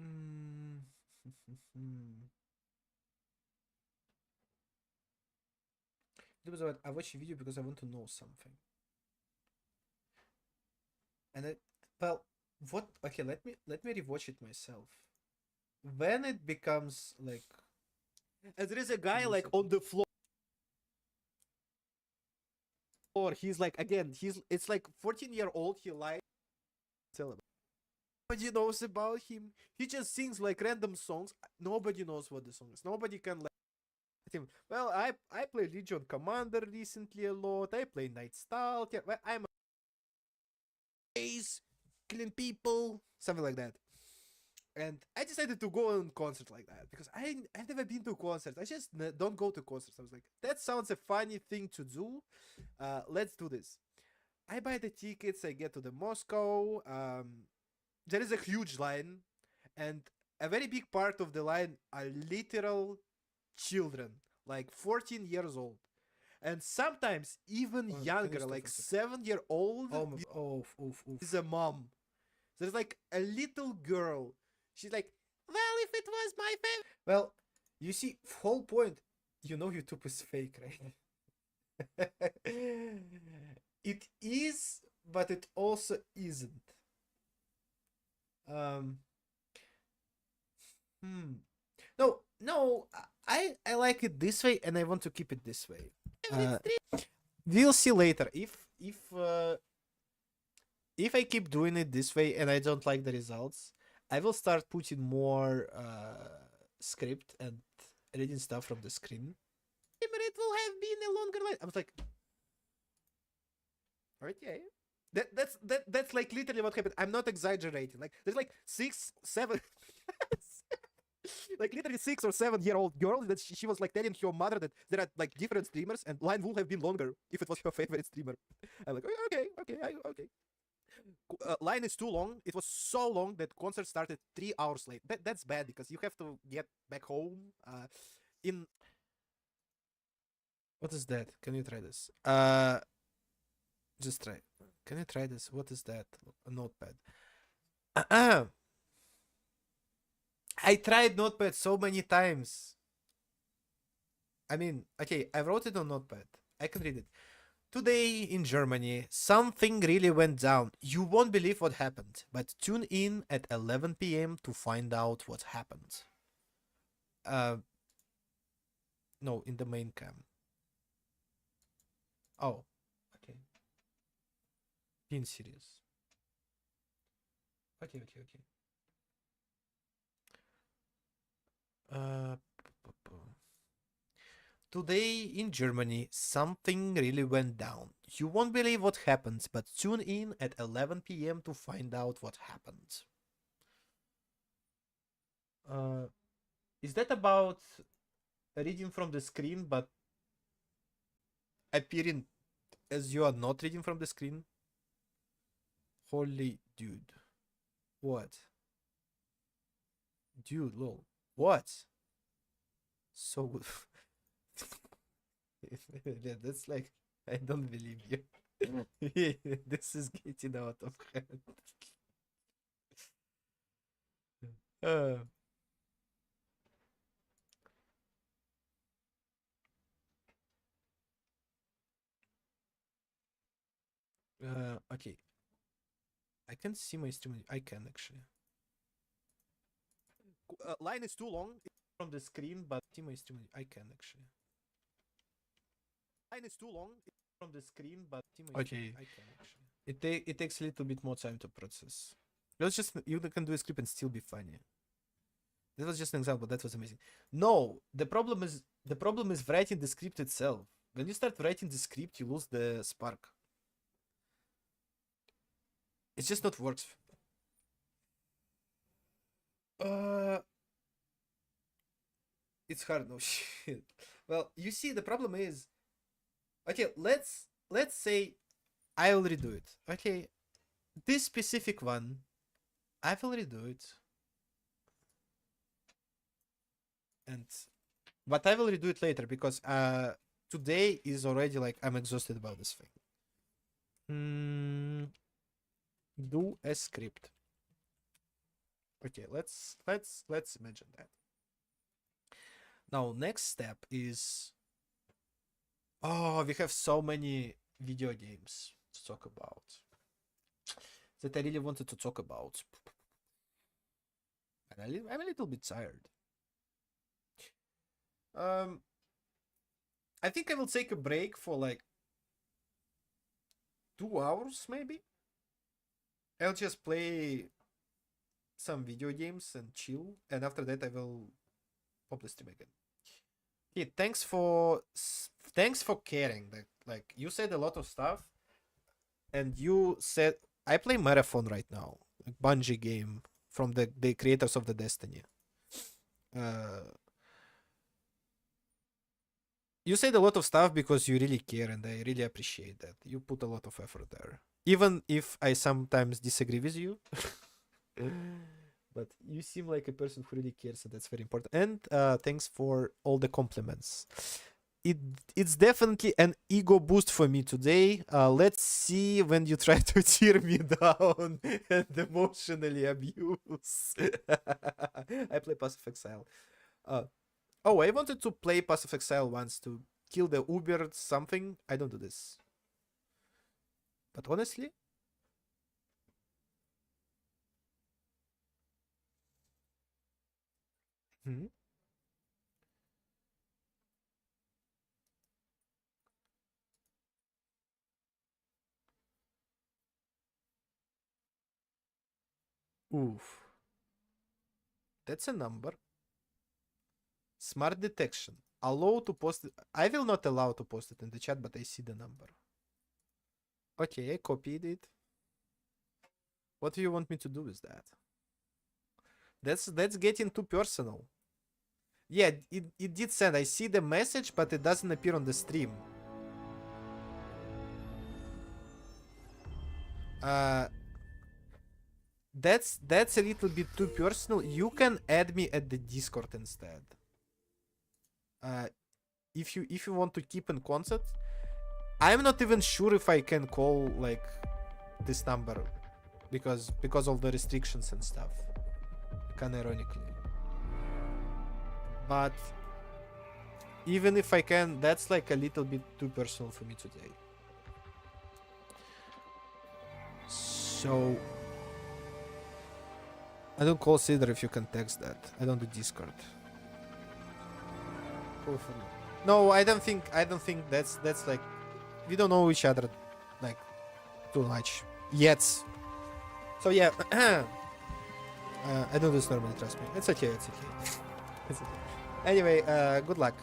Mm. I watch a video because I want to know something. And well, what? Okay, let me rewatch it myself. When it becomes like, and there is a guy like on the floor. He's like again. It's like 14-year-old. He lied. Tell him. Nobody knows about him. He just sings like random songs. Nobody knows what the song is. Nobody can like him. Well, I play Legion Commander recently a lot. I play Night Stalker. Well, I'm a ace, killing people, something like that. And I decided to go on concert like that because I've never been to concerts. I just don't go to concerts. I was like, that sounds a funny thing to do. Let's do this. I buy the tickets. I get to the Moscow. There is a huge line, and a very big part of the line are literal children, like 14 years old, and sometimes even younger, like 7-year-old. Is a mom. There's like a little girl. She's like, well, if it was my favorite. Well, you see, whole point, you know, YouTube is fake, right? It is, but it also isn't. No, I like it this way, and I want to keep it this way. We'll see later. If I keep doing it this way and I don't like the results, I will start putting more script and reading stuff from the screen. But it will have been a longer life. I was like, okay. That's like literally what happened. I'm not exaggerating. Like there's like 6, 7 like literally 6 or 7-year-old girl that she was like telling her mother that there are like different streamers and line would have been longer if it was her favorite streamer. I'm like, okay. Line is too long. It was so long that concert started 3 hours late. That's bad because you have to get back home. In what is that? Can you try this? Just try. Can you try this? What is that? A notepad. I tried notepad so many times. I mean, okay, I wrote it on notepad. I can read it. Today in Germany, something really went down. You won't believe what happened, but tune in at 11 p.m. to find out what happened. No, in the main cam. Oh, okay. Being serious. Okay. Today in Germany, something really went down. You won't believe what happened, but tune in at 11 p.m. to find out what happened. Is that about reading from the screen, but appearing as you are not reading from the screen? Holy dude. What? Dude, lol. What? So good. That's like, I don't believe you. This is getting out of hand. Okay. I can see my stream. I can actually. Line is too long from the screen, but see my stream. I can actually. Line is too long from the screen, but Okay. I can actually. It takes a little bit more time to process. Let's just you can do a script and still be funny. That was just an example. That was amazing. No, the problem is writing the script itself. When you start writing the script, you lose the spark. It just not works. It's hard. No shit. Well, you see, the problem is, okay. Let's say I will redo it. Okay, this specific one, I will redo it, but I will redo it later because today is already like I'm exhausted about this thing. Do a script. Okay, let's imagine that. Now, next step is, oh, we have so many video games to talk about that I really wanted to talk about. And I'm a little bit tired. I think I will take a break for like 2 hours maybe. I'll just play some video games and chill, and after that I will probably stream again. Okay, thanks for caring. Like you said a lot of stuff, and you said I play Marathon right now, like Bungie game from the creators of the Destiny. You said a lot of stuff because you really care, and I really appreciate that. You put a lot of effort there, even if I sometimes disagree with you. But you seem like a person who really cares, and that's very important. And thanks for all the compliments. It's definitely an ego boost for me today. Let's see when you try to tear me down and emotionally abuse. I play Path of Exile. Oh, I wanted to play Path of Exile once to kill the Uber something. I don't do this. But honestly, oof. That's a number. Smart detection. Allow to post it. I will not allow to post it in the chat, but I see the number. Okay, I copied it. What do you want me to do with that? That's getting too personal. Yeah, it did send. I see the message, but it doesn't appear on the stream. That's a little bit too personal. You can add me at the Discord instead. If you want to keep in contact, I'm not even sure if I can call like this number because of the restrictions and stuff. Kind of ironically, but even if I can, that's like a little bit too personal for me today. So I don't call Cedar if you can text that. I don't do Discord. Hopefully. No, I don't think that's like we don't know each other like too much yet. So yeah, I don't do this normally. Trust me. It's okay. It's okay. It's okay. Anyway, good luck.